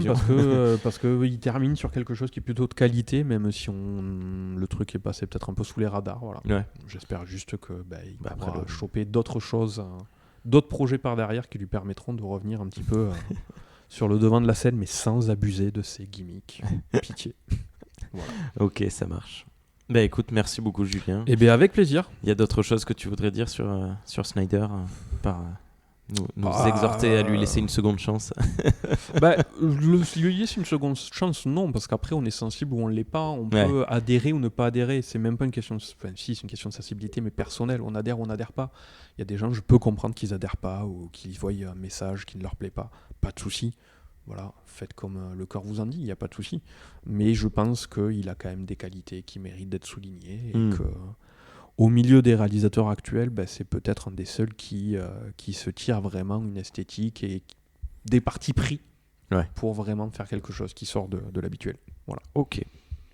B: parce que il termine sur quelque chose qui est plutôt de qualité, même si le truc est passé peut-être un peu sous les radars. Voilà.
A: Ouais.
B: J'espère juste que il pourra choper d'autres choses, d'autres projets par derrière qui lui permettront de revenir un petit peu sur le devant de la scène, mais sans abuser de ses gimmicks. Pitié. Voilà.
A: Ok, ça marche. Bah écoute, merci beaucoup Julien.
B: Et bien avec plaisir.
A: Il y a d'autres choses que tu voudrais dire sur Snyder nous exhorter à lui laisser une seconde chance.
B: Lui laisser une seconde chance, non, parce qu'après on est sensible ou on l'est pas, on peut adhérer ou ne pas adhérer. C'est même pas une question, si c'est une question de sensibilité, mais personnelle. On adhère ou on n'adhère pas. Il y a des gens, je peux comprendre qu'ils adhèrent pas ou qu'ils voient un message qui ne leur plaît pas. Pas de souci. Voilà, faites comme le cœur vous en dit, il n'y a pas de souci. Mais je pense qu'il a quand même des qualités qui méritent d'être soulignées et que au milieu des réalisateurs actuels, c'est peut-être un des seuls qui se tire vraiment une esthétique et des partis pris pour vraiment faire quelque chose qui sort de l'habituel. Voilà.
A: Ok.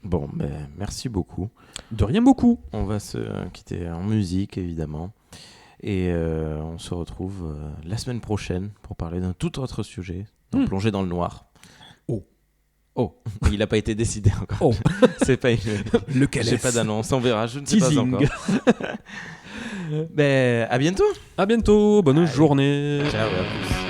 A: Bon, merci beaucoup.
B: De rien beaucoup.
A: On va se quitter en musique, évidemment. Et on se retrouve la semaine prochaine pour parler d'un tout autre sujet, plonger dans le noir. Oh, il n'a pas été décidé encore. Oh. C'est pas
B: lequel
A: j'ai pas d'annonce, on verra, je ne sais pas encore. À bientôt.
B: À bientôt, bonne journée.
A: Ciao, à plus.